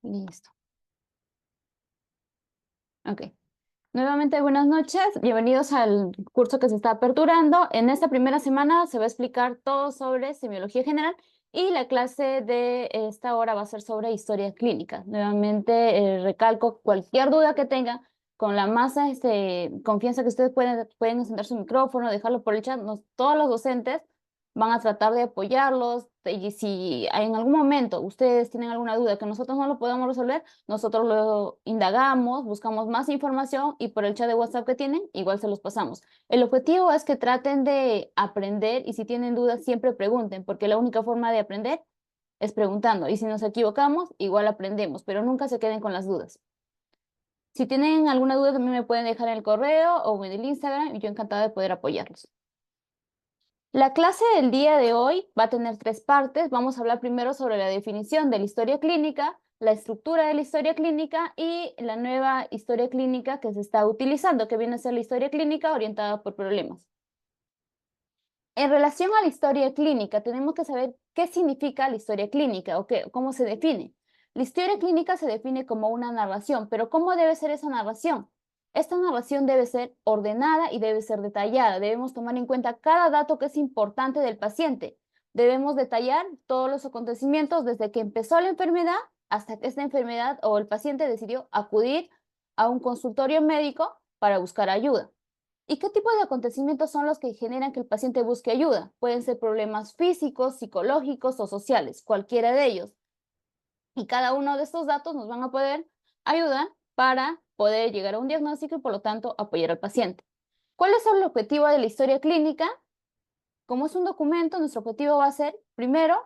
Listo. Ok. Nuevamente, buenas noches. Bienvenidos al curso que se está aperturando. En esta primera semana se va a explicar todo sobre semiología general y la clase de esta hora va a ser sobre historia clínica. Nuevamente, recalco cualquier duda que tengan, con la más confianza que ustedes pueden encender su micrófono, dejarlo por el chat. Todos los docentes van a tratar de apoyarlos y si en algún momento ustedes tienen alguna duda que nosotros no lo podemos resolver, nosotros lo indagamos, buscamos más información y por el chat de WhatsApp que tienen, igual se los pasamos. El objetivo es que traten de aprender y si tienen dudas siempre pregunten, porque la única forma de aprender es preguntando y si nos equivocamos, igual aprendemos, pero nunca se queden con las dudas. Si tienen alguna duda también me pueden dejar en el correo o en el Instagram y yo encantada de poder apoyarlos. La clase del día de hoy va a tener 3 partes. Vamos a hablar primero sobre la definición de la historia clínica, la estructura de la historia clínica y la nueva historia clínica que se está utilizando, que viene a ser la historia clínica orientada por problemas. En relación a la historia clínica, tenemos que saber qué significa la historia clínica o cómo se define. La historia clínica se define como una narración, pero ¿cómo debe ser esa narración? Esta narración debe ser ordenada y debe ser detallada. Debemos tomar en cuenta cada dato que es importante del paciente. Debemos detallar todos los acontecimientos desde que empezó la enfermedad hasta que esta enfermedad o el paciente decidió acudir a un consultorio médico para buscar ayuda. ¿Y qué tipo de acontecimientos son los que generan que el paciente busque ayuda? Pueden ser problemas físicos, psicológicos o sociales, cualquiera de ellos. Y cada uno de estos datos nos van a poder ayudar para poder llegar a un diagnóstico y por lo tanto apoyar al paciente. ¿Cuál es el objetivo de la historia clínica? Como es un documento, nuestro objetivo va a ser, primero,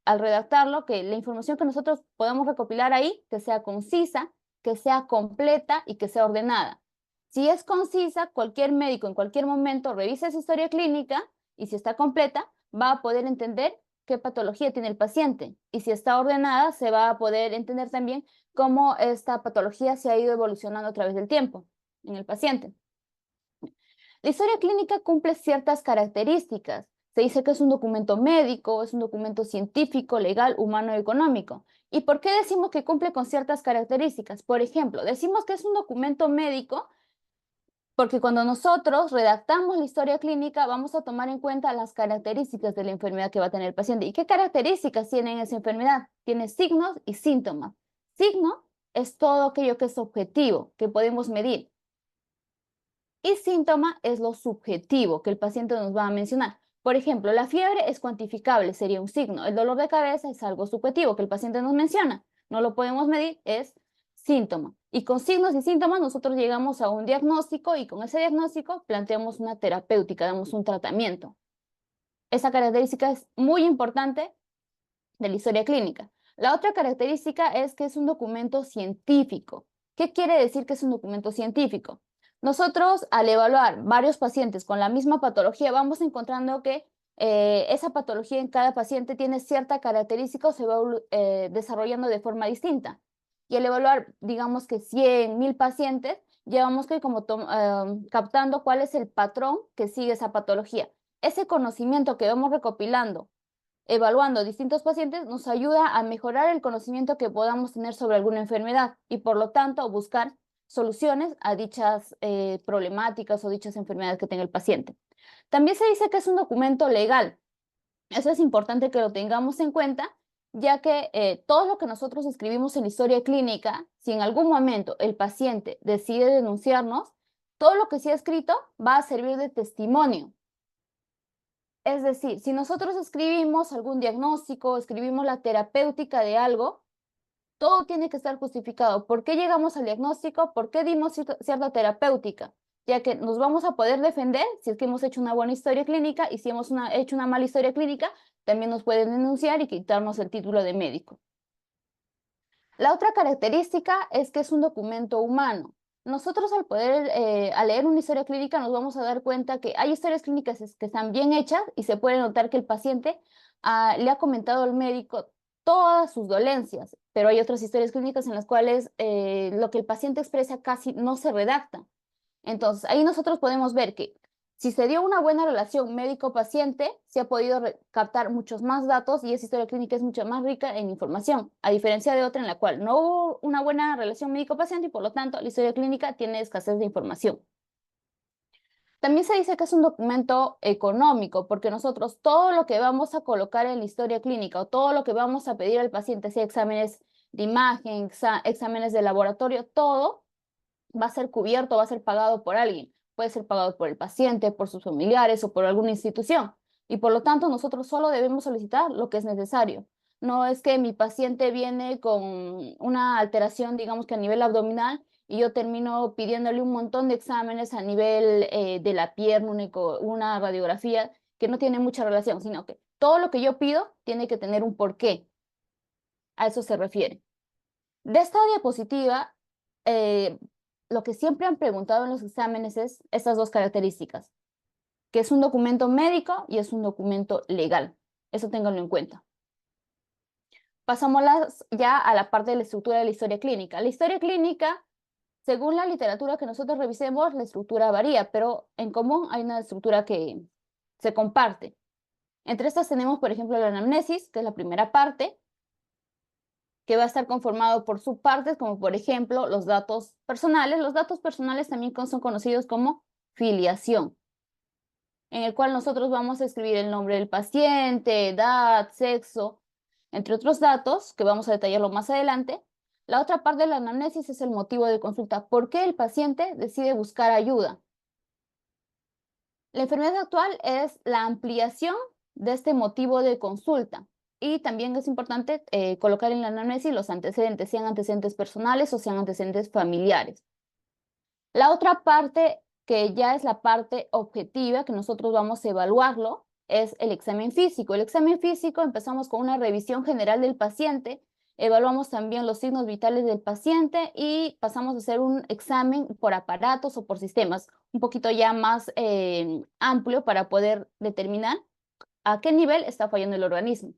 al redactarlo, que la información que nosotros podamos recopilar ahí, que sea concisa, que sea completa y que sea ordenada. Si es concisa, cualquier médico en cualquier momento revisa esa historia clínica y si está completa, va a poder entender qué patología tiene el paciente. Y si está ordenada, se va a poder entender también cómo esta patología se ha ido evolucionando a través del tiempo en el paciente. La historia clínica cumple ciertas características. Se dice que es un documento médico, es un documento científico, legal, humano y económico. ¿Y por qué decimos que cumple con ciertas características? Por ejemplo, decimos que es un documento médico porque cuando nosotros redactamos la historia clínica vamos a tomar en cuenta las características de la enfermedad que va a tener el paciente. ¿Y qué características tiene esa enfermedad? Tiene signos y síntomas. Signo es todo aquello que es objetivo, que podemos medir. Y síntoma es lo subjetivo que el paciente nos va a mencionar. Por ejemplo, la fiebre es cuantificable, sería un signo. El dolor de cabeza es algo subjetivo que el paciente nos menciona. No lo podemos medir, es síntoma. Y con signos y síntomas nosotros llegamos a un diagnóstico y con ese diagnóstico planteamos una terapéutica, damos un tratamiento. Esa característica es muy importante de la historia clínica. La otra característica es que es un documento científico. ¿Qué quiere decir que es un documento científico? Nosotros, al evaluar varios pacientes con la misma patología, vamos encontrando que esa patología en cada paciente tiene cierta característica o se va desarrollando de forma distinta. Y al evaluar, digamos que 100, 1000 pacientes, llevamos que como captando cuál es el patrón que sigue esa patología. Ese conocimiento que vamos recopilando evaluando distintos pacientes nos ayuda a mejorar el conocimiento que podamos tener sobre alguna enfermedad y por lo tanto buscar soluciones a dichas problemáticas o dichas enfermedades que tenga el paciente. También se dice que es un documento legal. Eso es importante que lo tengamos en cuenta, ya que todo lo que nosotros escribimos en la historia clínica, si en algún momento el paciente decide denunciarnos, todo lo que se ha escrito va a servir de testimonio. Es decir, si nosotros escribimos algún diagnóstico, escribimos la terapéutica de algo, todo tiene que estar justificado. ¿Por qué llegamos al diagnóstico? ¿Por qué dimos cierta terapéutica? Ya que nos vamos a poder defender si es que hemos hecho una buena historia clínica y si hemos hecho una mala historia clínica, también nos pueden denunciar y quitarnos el título de médico. La otra característica es que es un documento humano. Nosotros al leer una historia clínica nos vamos a dar cuenta que hay historias clínicas que están bien hechas y se puede notar que el paciente le ha comentado al médico todas sus dolencias, pero hay otras historias clínicas en las cuales lo que el paciente expresa casi no se redacta. Entonces, ahí nosotros podemos ver que Si se dio una buena relación médico-paciente, se ha podido captar muchos más datos y esa historia clínica es mucho más rica en información, a diferencia de otra en la cual no hubo una buena relación médico-paciente y por lo tanto la historia clínica tiene escasez de información. También se dice que es un documento económico, porque nosotros todo lo que vamos a colocar en la historia clínica o todo lo que vamos a pedir al paciente, sea exámenes de imagen, exámenes de laboratorio, todo va a ser cubierto, va a ser pagado por alguien. Puede ser pagado por el paciente, por sus familiares o por alguna institución. Y por lo tanto, nosotros solo debemos solicitar lo que es necesario. No es que mi paciente viene con una alteración, digamos que a nivel abdominal, y yo termino pidiéndole un montón de exámenes a nivel de la pierna, una radiografía que no tiene mucha relación, sino que todo lo que yo pido tiene que tener un porqué. A eso se refiere. De esta diapositiva, lo que siempre han preguntado en los exámenes es estas dos características, que es un documento médico y es un documento legal. Eso ténganlo en cuenta. Pasamos ya a la parte de la estructura de la historia clínica. La historia clínica, según la literatura que nosotros revisemos, la estructura varía, pero en común hay una estructura que se comparte. Entre estas tenemos, por ejemplo, la anamnesis, que es la primera parte, que va a estar conformado por subpartes, como por ejemplo los datos personales. Los datos personales también son conocidos como filiación, en el cual nosotros vamos a escribir el nombre del paciente, edad, sexo, entre otros datos, que vamos a detallarlo más adelante. La otra parte de la anamnesis es el motivo de consulta. ¿Por qué el paciente decide buscar ayuda? La enfermedad actual es la ampliación de este motivo de consulta. Y también es importante colocar en la anamnesis los antecedentes, sean antecedentes personales o sean antecedentes familiares. La otra parte, que ya es la parte objetiva, que nosotros vamos a evaluarlo, es el examen físico. El examen físico empezamos con una revisión general del paciente, evaluamos también los signos vitales del paciente y pasamos a hacer un examen por aparatos o por sistemas, un poquito ya más amplio para poder determinar a qué nivel está fallando el organismo.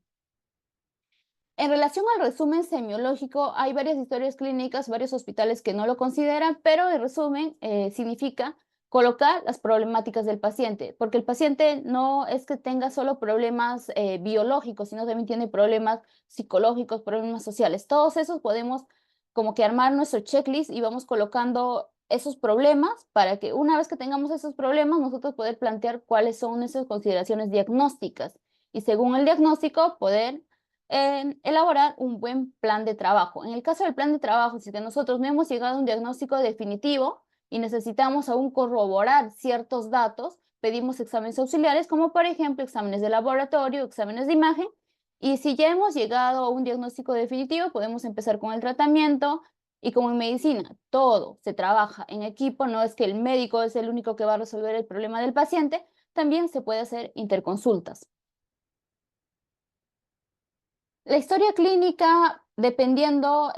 En relación al resumen semiológico, hay varias historias clínicas, varios hospitales que no lo consideran, pero el resumen significa colocar las problemáticas del paciente, porque el paciente no es que tenga solo problemas biológicos, sino también tiene problemas psicológicos, problemas sociales. Todos esos podemos como que armar nuestro checklist y vamos colocando esos problemas para que una vez que tengamos esos problemas, nosotros poder plantear cuáles son esas consideraciones diagnósticas y según el diagnóstico poder elaborar un buen plan de trabajo. En el caso del plan de trabajo, si nosotros no hemos llegado a un diagnóstico definitivo y necesitamos aún corroborar ciertos datos, pedimos exámenes auxiliares, como por ejemplo exámenes de laboratorio, exámenes de imagen, y si ya hemos llegado a un diagnóstico definitivo, podemos empezar con el tratamiento. Y como en medicina, todo se trabaja en equipo, no es que el médico es el único que va a resolver el problema del paciente, también se puede hacer interconsultas. La historia clínica, dependiendo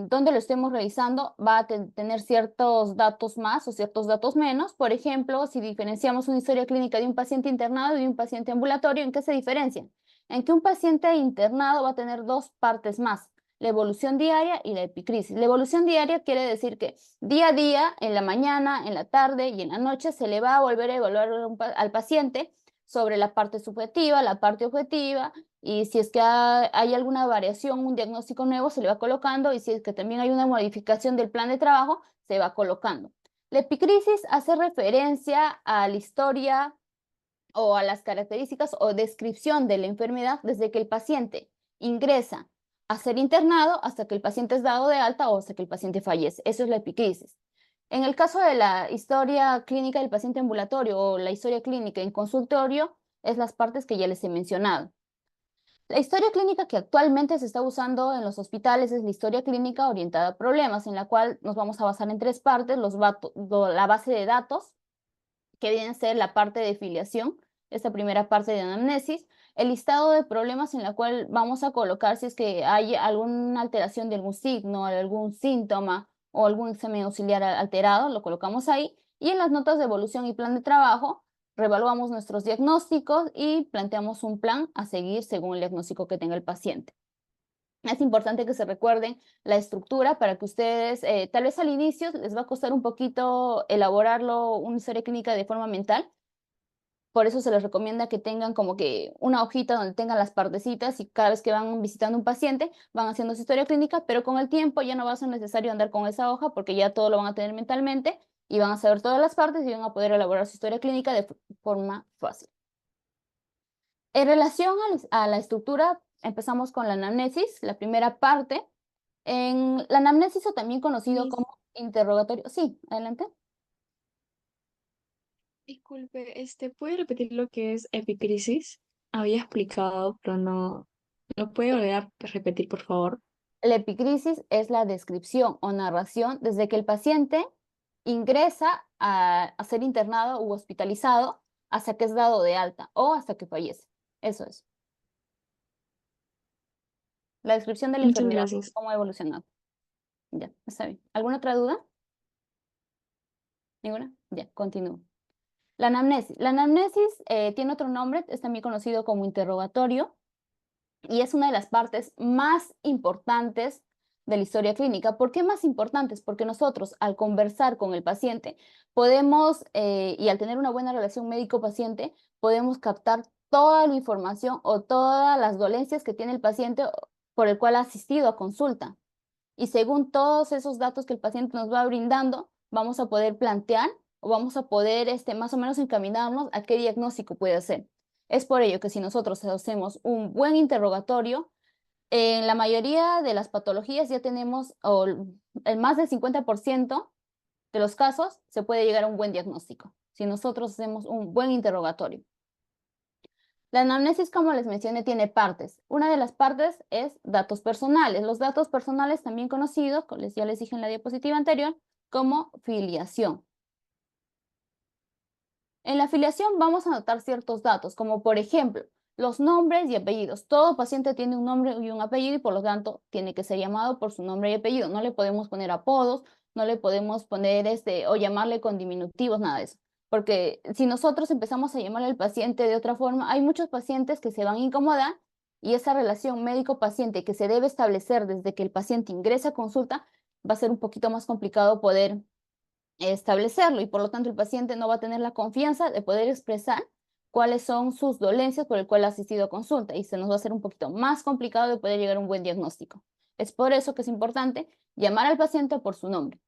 dónde lo estemos revisando, va a tener ciertos datos más o ciertos datos menos. Por ejemplo, si diferenciamos una historia clínica de un paciente internado y de un paciente ambulatorio, ¿en qué se diferencian? En que un paciente internado va a tener dos partes más, la evolución diaria y la epicrisis. La evolución diaria quiere decir que día a día, en la mañana, en la tarde y en la noche, se le va a volver a evaluar al paciente sobre la parte subjetiva, la parte objetiva, y si es que hay alguna variación, un diagnóstico nuevo, se le va colocando, y si es que también hay una modificación del plan de trabajo, se va colocando. La epicrisis hace referencia a la historia o a las características o descripción de la enfermedad desde que el paciente ingresa a ser internado hasta que el paciente es dado de alta o hasta que el paciente fallece. Eso es la epicrisis. En el caso de la historia clínica del paciente ambulatorio o la historia clínica en consultorio, es las partes que ya les he mencionado. La historia clínica que actualmente se está usando en los hospitales es la historia clínica orientada a problemas, en la cual nos vamos a basar en tres partes, la base de datos, que viene a ser la parte de filiación, esta primera parte de anamnesis, el listado de problemas en la cual vamos a colocar si es que hay alguna alteración de algún signo, algún síntoma o algún examen auxiliar alterado, lo colocamos ahí, y en las notas de evolución y plan de trabajo, revaluamos nuestros diagnósticos y planteamos un plan a seguir según el diagnóstico que tenga el paciente. Es importante que se recuerden la estructura para que ustedes, tal vez al inicio les va a costar un poquito elaborarlo, una historia clínica de forma mental, Por eso se les recomienda que tengan como que una hojita donde tengan las partecitas y cada vez que van visitando un paciente van haciendo su historia clínica, pero con el tiempo ya no va a ser necesario andar con esa hoja porque ya todo lo van a tener mentalmente y van a saber todas las partes y van a poder elaborar su historia clínica de forma fácil. En relación a la estructura, empezamos con la anamnesis, la primera parte. En la anamnesis, o también conocido Mis, como interrogatorio. Sí, adelante. disculpe, ¿puede repetir lo que es epicrisis? Había explicado, pero no. ¿Lo puede volver a repetir, por favor? La epicrisis es la descripción o narración desde que el paciente ingresa a ser internado u hospitalizado hasta que es dado de alta o hasta que fallece. Eso es. La descripción de la Muchas enfermedad, gracias. cómo ha evolucionado. Ya, está bien. ¿Alguna otra duda? ¿Ninguna? Ya, continúo. La anamnesis. La anamnesis tiene otro nombre, es también conocido como interrogatorio y es una de las partes más importantes de la historia clínica. ¿Por qué más importantes? Porque nosotros al conversar con el paciente podemos, y al tener una buena relación médico-paciente, podemos captar toda la información o todas las dolencias que tiene el paciente por el cual ha asistido a consulta. Y según todos esos datos que el paciente nos va brindando, vamos a poder plantear o vamos a poder más o menos encaminarnos a qué diagnóstico puede hacer. Es por ello que si nosotros hacemos un buen interrogatorio, en la mayoría de las patologías ya tenemos, o el más del 50% de los casos, se puede llegar a un buen diagnóstico, si nosotros hacemos un buen interrogatorio. La anamnesis, como les mencioné, tiene partes. Una de las partes es datos personales. Los datos personales, también conocidos, como ya les dije en la diapositiva anterior, como filiación. En la afiliación vamos a anotar ciertos datos, como por ejemplo, los nombres y apellidos. Todo paciente tiene un nombre y un apellido y por lo tanto tiene que ser llamado por su nombre y apellido. No le podemos poner apodos, no le podemos poner o llamarle con diminutivos, nada de eso. Porque si nosotros empezamos a llamar al paciente de otra forma, hay muchos pacientes que se van a incomodar y esa relación médico-paciente que se debe establecer desde que el paciente ingresa a consulta va a ser un poquito más complicado poder establecerlo y por lo tanto el paciente no va a tener la confianza de poder expresar cuáles son sus dolencias por el cual ha asistido a consulta y se nos va a hacer un poquito más complicado de poder llegar a un buen diagnóstico. Es por eso que es importante llamar al paciente por su nombre.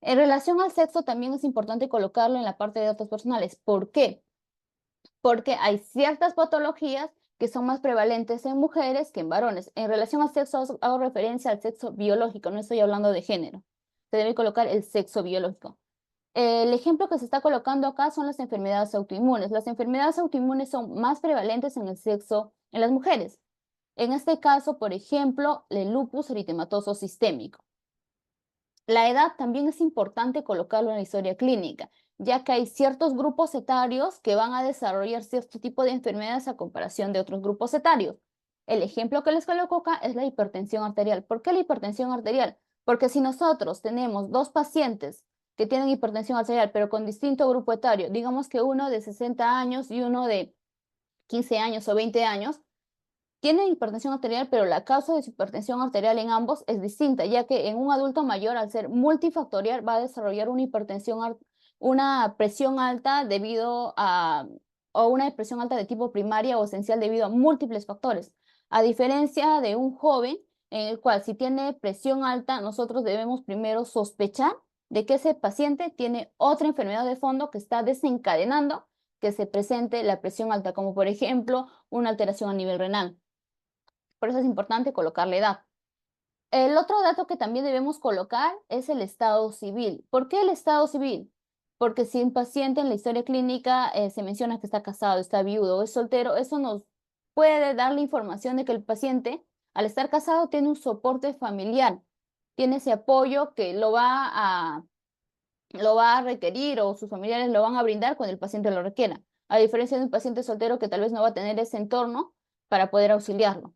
En relación al sexo también es importante colocarlo en la parte de datos personales. ¿Por qué? Porque hay ciertas patologías que son más prevalentes en mujeres que en varones. En relación al sexo hago referencia al sexo biológico, no estoy hablando de género. Se debe colocar el sexo biológico. El ejemplo que se está colocando acá son las enfermedades autoinmunes. Las enfermedades autoinmunes son más prevalentes en el sexo, en las mujeres. En este caso, por ejemplo, el lupus eritematoso sistémico. La edad también es importante colocarlo en la historia clínica, ya que hay ciertos grupos etarios que van a desarrollar cierto tipo de enfermedades a comparación de otros grupos etarios. El ejemplo que les coloco acá es la hipertensión arterial. ¿Por qué la hipertensión arterial? Porque si nosotros tenemos dos pacientes que tienen hipertensión arterial, pero con distinto grupo etario, digamos que uno de 60 años y uno de 15 años o 20 años, tienen hipertensión arterial, pero la causa de su hipertensión arterial en ambos es distinta, ya que en un adulto mayor, al ser multifactorial, va a desarrollar una una presión alta debido o una presión alta de tipo primaria o esencial debido a múltiples factores. A diferencia de un joven, en el cual si tiene presión alta, nosotros debemos primero sospechar de que ese paciente tiene otra enfermedad de fondo que está desencadenando que se presente la presión alta, como por ejemplo una alteración a nivel renal. Por eso es importante colocar la edad. El otro dato que también debemos colocar es el estado civil. ¿Por qué el estado civil? Porque si un paciente en la historia clínica se menciona que está casado, está viudo o es soltero, eso nos puede dar la información de que el paciente, al estar casado, tiene un soporte familiar, tiene ese apoyo que lo va a requerir o sus familiares lo van a brindar cuando el paciente lo requiera, a diferencia de un paciente soltero que tal vez no va a tener ese entorno para poder auxiliarlo.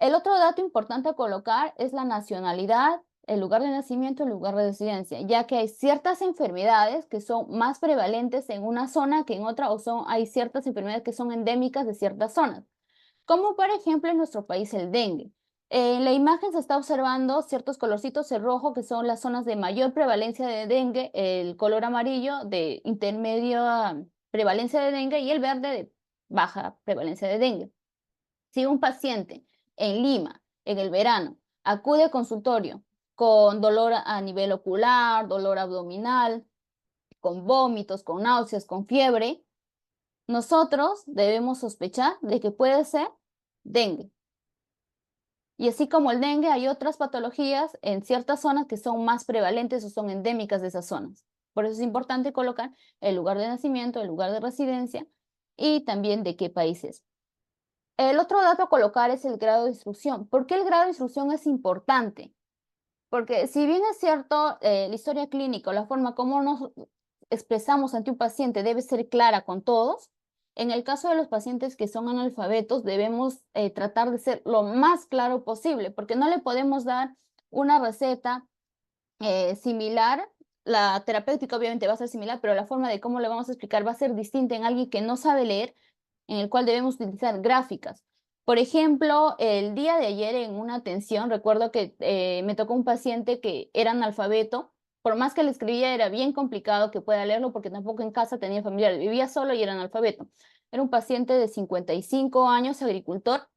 El otro dato importante a colocar es la nacionalidad, el lugar de nacimiento, el lugar de residencia, ya que hay ciertas enfermedades que son más prevalentes en una zona que en otra, o hay ciertas enfermedades que son endémicas de ciertas zonas, como por ejemplo en nuestro país el dengue. En la imagen se está observando ciertos colorcitos, el rojo, que son las zonas de mayor prevalencia de dengue, el color amarillo de intermedia prevalencia de dengue y el verde de baja prevalencia de dengue. Si un paciente en Lima, en el verano, acude al consultorio con dolor a nivel ocular, dolor abdominal, con vómitos, con náuseas, con fiebre, nosotros debemos sospechar de que puede ser dengue. Y así como el dengue, hay otras patologías en ciertas zonas que son más prevalentes o son endémicas de esas zonas. Por eso es importante colocar el lugar de nacimiento, el lugar de residencia y también de qué país es. El otro dato a colocar es el grado de instrucción. ¿Por qué el grado de instrucción es importante? Porque si bien es cierto, la historia clínica o la forma como nos expresamos ante un paciente debe ser clara con todos, en el caso de los pacientes que son analfabetos debemos tratar de ser lo más claro posible, porque no le podemos dar una receta similar. La terapéutica obviamente va a ser similar, pero la forma de cómo le vamos a explicar va a ser distinta en alguien que no sabe leer, en el cual debemos utilizar gráficas. Por ejemplo, el día de ayer en una atención, recuerdo que me tocó un paciente que era analfabeto. Por más que le escribía, era bien complicado que pueda leerlo porque tampoco en casa tenía familiares, vivía solo y era analfabeto. Era un paciente de 55 años, agricultor,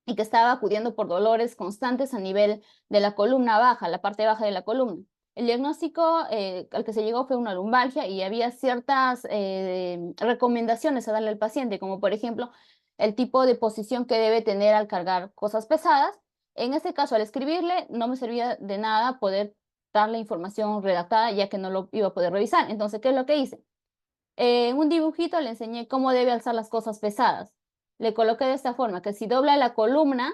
y que estaba acudiendo por dolores constantes a nivel de la columna baja, la parte baja de la columna. El diagnóstico al que se llegó fue una lumbalgia y había ciertas recomendaciones a darle al paciente, como por ejemplo el tipo de posición que debe tener al cargar cosas pesadas. En este caso, al escribirle, no me servía de nada poder darle información redactada, ya que no lo iba a poder revisar. Entonces, ¿qué es lo que hice? En un dibujito le enseñé cómo debe alzar las cosas pesadas. Le coloqué de esta forma, que si dobla la columna,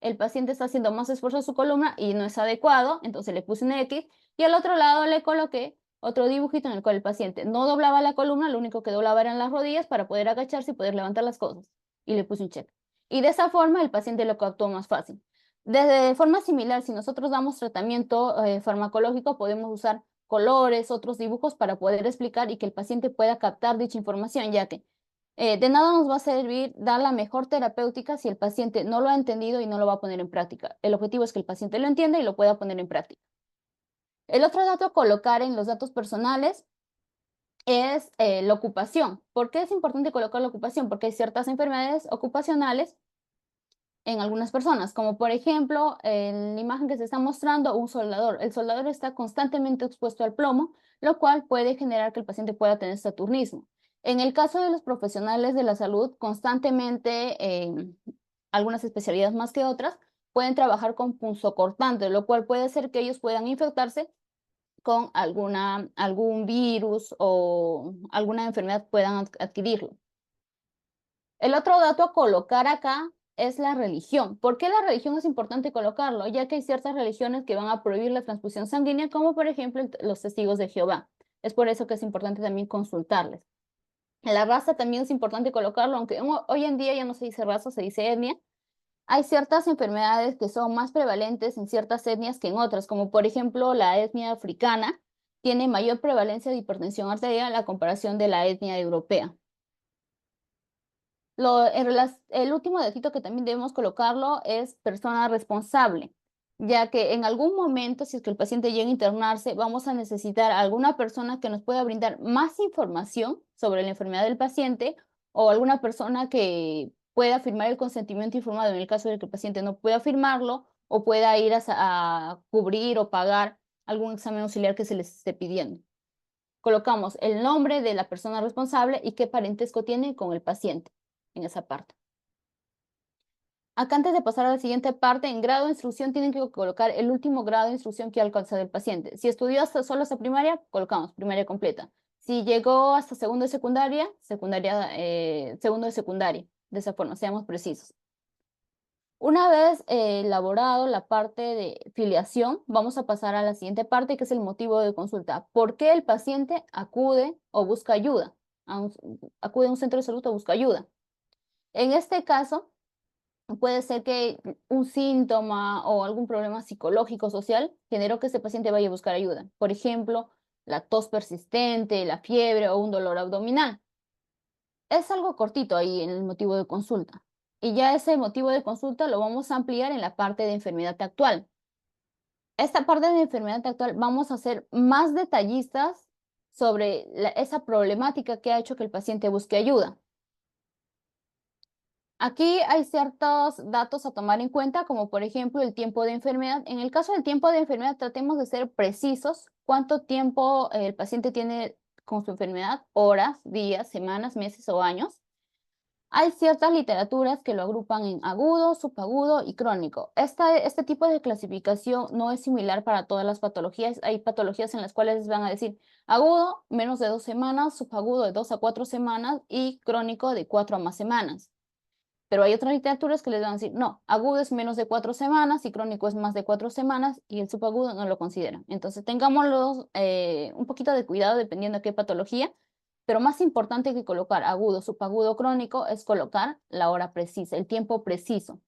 el paciente está haciendo más esfuerzo a su columna y no es adecuado, entonces le puse un X, y al otro lado le coloqué otro dibujito en el cual el paciente no doblaba la columna, lo único que doblaba eran las rodillas para poder agacharse y poder levantar las cosas, y le puse un check. Y de esa forma el paciente lo captó más fácil. De forma similar, si nosotros damos tratamiento farmacológico, podemos usar colores, otros dibujos para poder explicar y que el paciente pueda captar dicha información, ya que de nada nos va a servir dar la mejor terapéutica si el paciente no lo ha entendido y no lo va a poner en práctica. El objetivo es que el paciente lo entienda y lo pueda poner en práctica. El otro dato a colocar en los datos personales es la ocupación. ¿Por qué es importante colocar la ocupación? Porque hay ciertas enfermedades ocupacionales en algunas personas, como por ejemplo, en la imagen que se está mostrando, un soldador. El soldador está constantemente expuesto al plomo, lo cual puede generar que el paciente pueda tener saturnismo. En el caso de los profesionales de la salud, constantemente, algunas especialidades más que otras, pueden trabajar con punzocortante, lo cual puede hacer que ellos puedan infectarse con algún virus o alguna enfermedad puedan adquirirlo. El otro dato a colocar acá es la religión. ¿Por qué la religión es importante colocarlo? Ya que hay ciertas religiones que van a prohibir la transfusión sanguínea, como por ejemplo los testigos de Jehová. Es por eso que es importante también consultarles. La raza también es importante colocarlo, aunque hoy en día ya no se dice raza, se dice etnia. Hay ciertas enfermedades que son más prevalentes en ciertas etnias que en otras, como por ejemplo la etnia africana tiene mayor prevalencia de hipertensión arterial a comparación de la etnia europea. El último datito que también debemos colocarlo es persona responsable, ya que en algún momento, si es que el paciente llega a internarse, vamos a necesitar a alguna persona que nos pueda brindar más información sobre la enfermedad del paciente o alguna persona que pueda firmar el consentimiento informado en el caso de que el paciente no pueda firmarlo o pueda ir a cubrir o pagar algún examen auxiliar que se les esté pidiendo. Colocamos el nombre de la persona responsable y qué parentesco tiene con el paciente en esa parte. Acá antes de pasar a la siguiente parte, en grado de instrucción tienen que colocar el último grado de instrucción que ha alcanzado el paciente. Si estudió solo hasta primaria, colocamos primaria completa. Si llegó hasta segundo de secundaria, segundo de secundaria. De esa forma, seamos precisos. Una vez elaborado la parte de filiación, vamos a pasar a la siguiente parte, que es el motivo de consulta. ¿Por qué el paciente acude o busca ayuda? Acude a un centro de salud o busca ayuda. En este caso, puede ser que un síntoma o algún problema psicológico social generó que este paciente vaya a buscar ayuda. Por ejemplo, la tos persistente, la fiebre o un dolor abdominal. Es algo cortito ahí en el motivo de consulta. Y ya ese motivo de consulta lo vamos a ampliar en la parte de enfermedad actual. Esta parte de enfermedad actual vamos a ser más detallistas sobre esa problemática que ha hecho que el paciente busque ayuda. Aquí hay ciertos datos a tomar en cuenta, como por ejemplo el tiempo de enfermedad. En el caso del tiempo de enfermedad, tratemos de ser precisos. ¿Cuánto tiempo el paciente tiene con su enfermedad? Horas, días, semanas, meses o años. Hay ciertas literaturas que lo agrupan en agudo, subagudo y crónico. Este tipo de clasificación no es similar para todas las patologías. Hay patologías en las cuales les van a decir agudo, menos de 2 semanas, subagudo de 2 a 4 semanas y crónico de 4 a más semanas. Pero hay otras literaturas que les van a decir, no, agudo es menos de 4 semanas y crónico es más de 4 semanas y el subagudo no lo consideran. Entonces tengámoslo un poquito de cuidado dependiendo de qué patología, pero más importante que colocar agudo, subagudo, crónico es colocar la hora precisa, el tiempo preciso.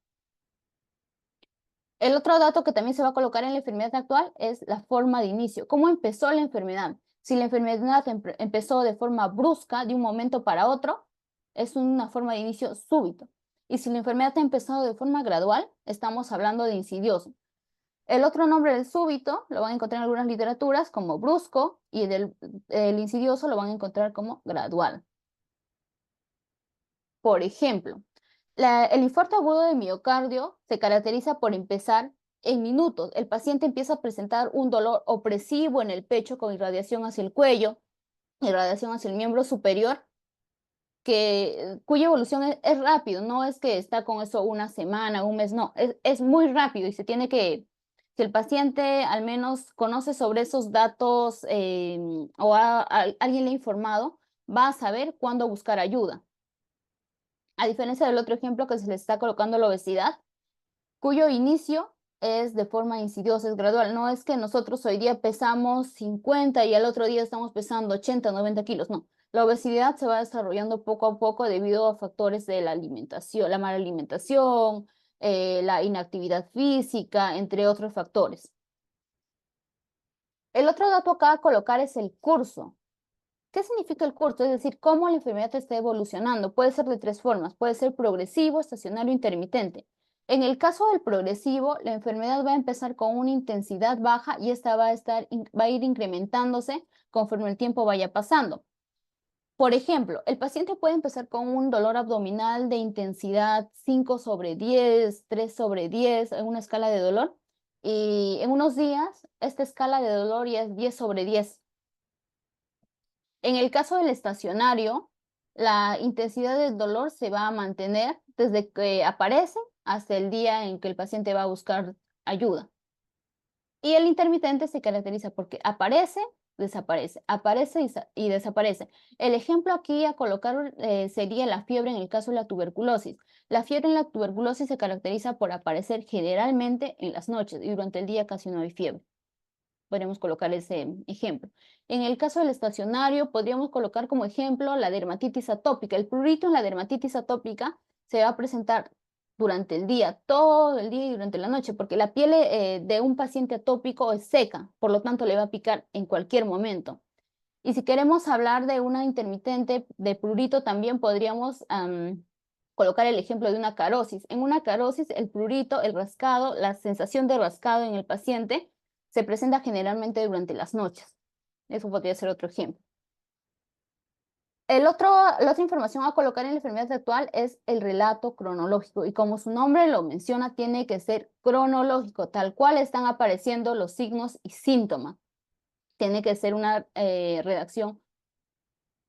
El otro dato que también se va a colocar en la enfermedad actual es la forma de inicio. ¿Cómo empezó la enfermedad? Si la enfermedad empezó de forma brusca, de un momento para otro, es una forma de inicio súbito. Y si la enfermedad ha empezado de forma gradual, estamos hablando de insidioso. El otro nombre del súbito lo van a encontrar en algunas literaturas como brusco y el insidioso lo van a encontrar como gradual. Por ejemplo, el infarto agudo de miocardio se caracteriza por empezar en minutos. El paciente empieza a presentar un dolor opresivo en el pecho con irradiación hacia el cuello, irradiación hacia el miembro superior, cuya evolución es rápido, no es que está con eso una semana, un mes, no, es muy rápido y se tiene si el paciente al menos conoce sobre esos datos o alguien le ha informado, va a saber cuándo buscar ayuda. A diferencia del otro ejemplo que se le está colocando la obesidad, cuyo inicio es de forma insidiosa, es gradual. No es que nosotros hoy día pesamos 50 y al otro día estamos pesando 80, 90 kilos, no. La obesidad se va desarrollando poco a poco debido a factores de la alimentación, la mala alimentación, la inactividad física, entre otros factores. El otro dato acá a colocar es el curso. ¿Qué significa el curso? Es decir, cómo la enfermedad está evolucionando. Puede ser de 3 formas. Puede ser progresivo, estacionario, intermitente. En el caso del progresivo, la enfermedad va a empezar con una intensidad baja y esta va a ir incrementándose conforme el tiempo vaya pasando. Por ejemplo, el paciente puede empezar con un dolor abdominal de intensidad 5/10, 3/10, en una escala de dolor. Y en unos días, esta escala de dolor ya es 10/10. En el caso del estacionario, la intensidad del dolor se va a mantener desde que aparece hasta el día en que el paciente va a buscar ayuda. Y el intermitente se caracteriza porque aparece, desaparece, aparece y desaparece. El ejemplo aquí a colocar sería la fiebre en el caso de la tuberculosis. La fiebre en la tuberculosis se caracteriza por aparecer generalmente en las noches y durante el día casi no hay fiebre. Podríamos colocar ese ejemplo. En el caso del estacionario, podríamos colocar como ejemplo la dermatitis atópica. El prurito en la dermatitis atópica se va a presentar durante el día, todo el día y durante la noche, porque la piel de un paciente atópico es seca, por lo tanto le va a picar en cualquier momento. Y si queremos hablar de una intermitente de prurito, también podríamos colocar el ejemplo de una carosis. En una carosis, el prurito, el rascado, la sensación de rascado en el paciente se presenta generalmente durante las noches. Eso podría ser otro ejemplo. La otra información a colocar en la enfermedad actual es el relato cronológico y como su nombre lo menciona, tiene que ser cronológico, tal cual están apareciendo los signos y síntomas. Tiene que ser una redacción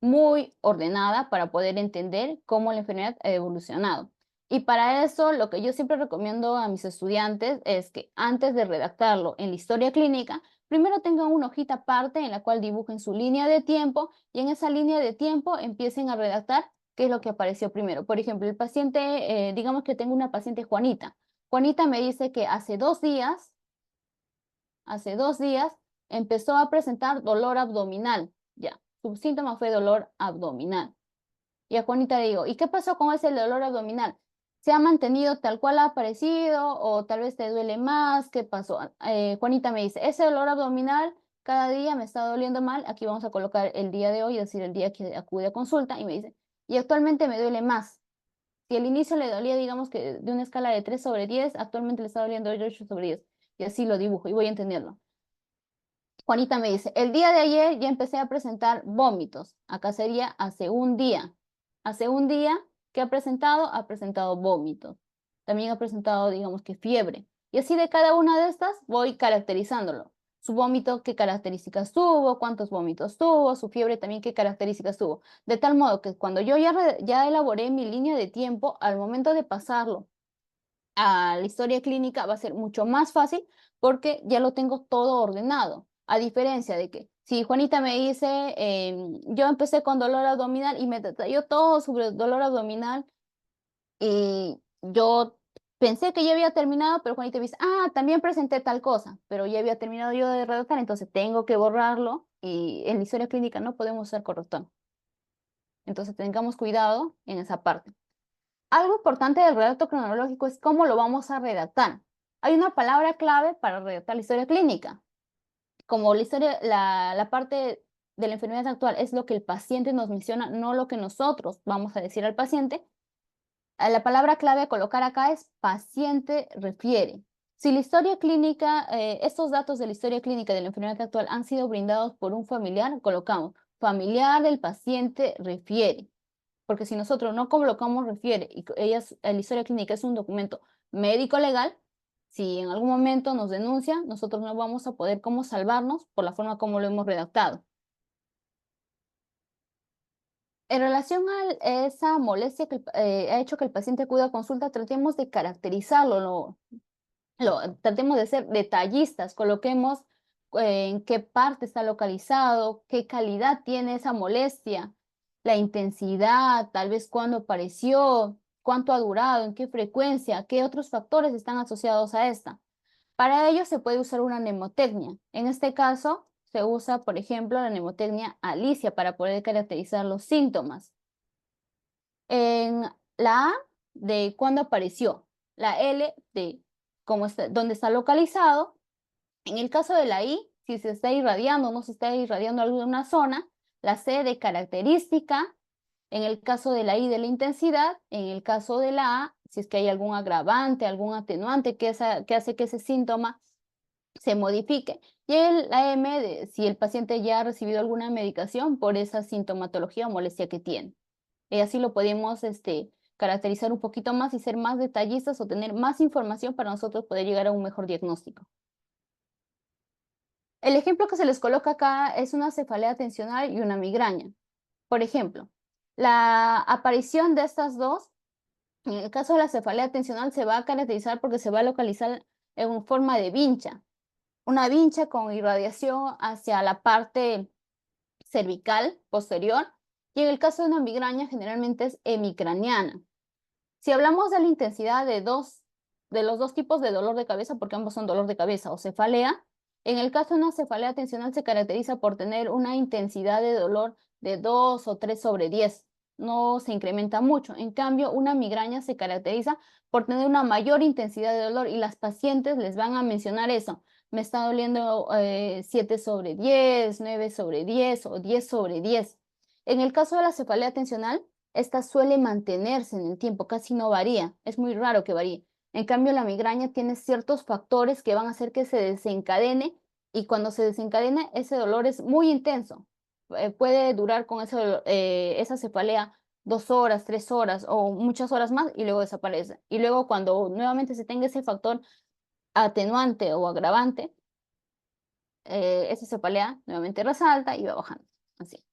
muy ordenada para poder entender cómo la enfermedad ha evolucionado. Y para eso, lo que yo siempre recomiendo a mis estudiantes es que antes de redactarlo en la historia clínica, primero tengan una hojita aparte en la cual dibujen su línea de tiempo y en esa línea de tiempo empiecen a redactar qué es lo que apareció primero. Por ejemplo, el paciente, digamos que tengo una paciente Juanita. Juanita me dice que hace dos días empezó a presentar dolor abdominal. Ya, su síntoma fue dolor abdominal. Y a Juanita le digo, ¿y qué pasó con ese dolor abdominal? ¿Se ha mantenido tal cual ha aparecido o tal vez te duele más? ¿Qué pasó? Juanita me dice, ese dolor abdominal cada día me está doliendo mal. Aquí vamos a colocar el día de hoy, es decir, el día que acude a consulta y me dice, y actualmente me duele más. Si al inicio le dolía, digamos que de una escala de 3/10, actualmente le está doliendo 8/10. Y así lo dibujo y voy entendiendo. Juanita me dice, el día de ayer ya empecé a presentar vómitos. Acá sería hace un día. Hace un día que ha presentado vómitos. También ha presentado, digamos que fiebre. Y así de cada una de estas voy caracterizándolo. Su vómito, qué características tuvo, cuántos vómitos tuvo, su fiebre también, qué características tuvo. De tal modo que cuando yo ya elaboré mi línea de tiempo, al momento de pasarlo a la historia clínica va a ser mucho más fácil porque ya lo tengo todo ordenado. A diferencia de que si Juanita me dice, yo empecé con dolor abdominal y me detalló todo sobre el dolor abdominal y yo pensé que ya había terminado, pero Juanita me dice, también presenté tal cosa, pero ya había terminado yo de redactar, entonces tengo que borrarlo y en la historia clínica no podemos usar corrector. Entonces tengamos cuidado en esa parte. Algo importante del relato cronológico es cómo lo vamos a redactar. Hay una palabra clave para redactar la historia clínica. Como la parte de la enfermedad actual es lo que el paciente nos menciona, no lo que nosotros vamos a decir al paciente, la palabra clave a colocar acá es paciente refiere. Si la historia clínica, estos datos de la historia clínica de la enfermedad actual han sido brindados por un familiar, colocamos familiar del paciente refiere. Porque si nosotros no colocamos refiere y la historia clínica es un documento médico legal, si en algún momento nos denuncia, nosotros no vamos a poder cómo salvarnos por la forma como lo hemos redactado. En relación a esa molestia que ha hecho que el paciente acuda a consulta, tratemos de caracterizarlo, tratemos de ser detallistas, coloquemos en qué parte está localizado, qué calidad tiene esa molestia, la intensidad, tal vez cuándo apareció, cuánto ha durado, en qué frecuencia, qué otros factores están asociados a esta. Para ello se puede usar una mnemotecnia. En este caso se usa, por ejemplo, la mnemotecnia Alicia para poder caracterizar los síntomas. En la A de cuándo apareció, la L de dónde está localizado. En el caso de la I, si se está irradiando o no se está irradiando alguna zona, la C de característica, en el caso de la I de la intensidad, en el caso de la A, si es que hay algún agravante, algún atenuante que hace que ese síntoma se modifique. Y la M de si el paciente ya ha recibido alguna medicación por esa sintomatología o molestia que tiene. Y así lo podemos caracterizar un poquito más y ser más detallistas o tener más información para nosotros poder llegar a un mejor diagnóstico. El ejemplo que se les coloca acá es una cefalea tensional y una migraña. Por ejemplo, la aparición de estas dos, en el caso de la cefalea tensional, se va a caracterizar porque se va a localizar en forma de vincha. Una vincha con irradiación hacia la parte cervical posterior. Y en el caso de una migraña, generalmente es hemicraniana. Si hablamos de la intensidad de los dos tipos de dolor de cabeza, porque ambos son dolor de cabeza o cefalea, en el caso de una cefalea tensional se caracteriza por tener una intensidad de dolor de 2 o 3 sobre 10. No se incrementa mucho. En cambio, una migraña se caracteriza por tener una mayor intensidad de dolor y las pacientes les van a mencionar eso. Me está doliendo 7 sobre 10, 9 sobre 10 o 10 sobre 10. En el caso de la cefalea tensional, esta suele mantenerse en el tiempo, casi no varía, es muy raro que varíe. En cambio, la migraña tiene ciertos factores que van a hacer que se desencadene y cuando se desencadena ese dolor es muy intenso. Puede durar con esa cefalea 2 horas, 3 horas o muchas horas más y luego desaparece. Y luego cuando nuevamente se tenga ese factor atenuante o agravante, esa cefalea nuevamente resalta y va bajando, así.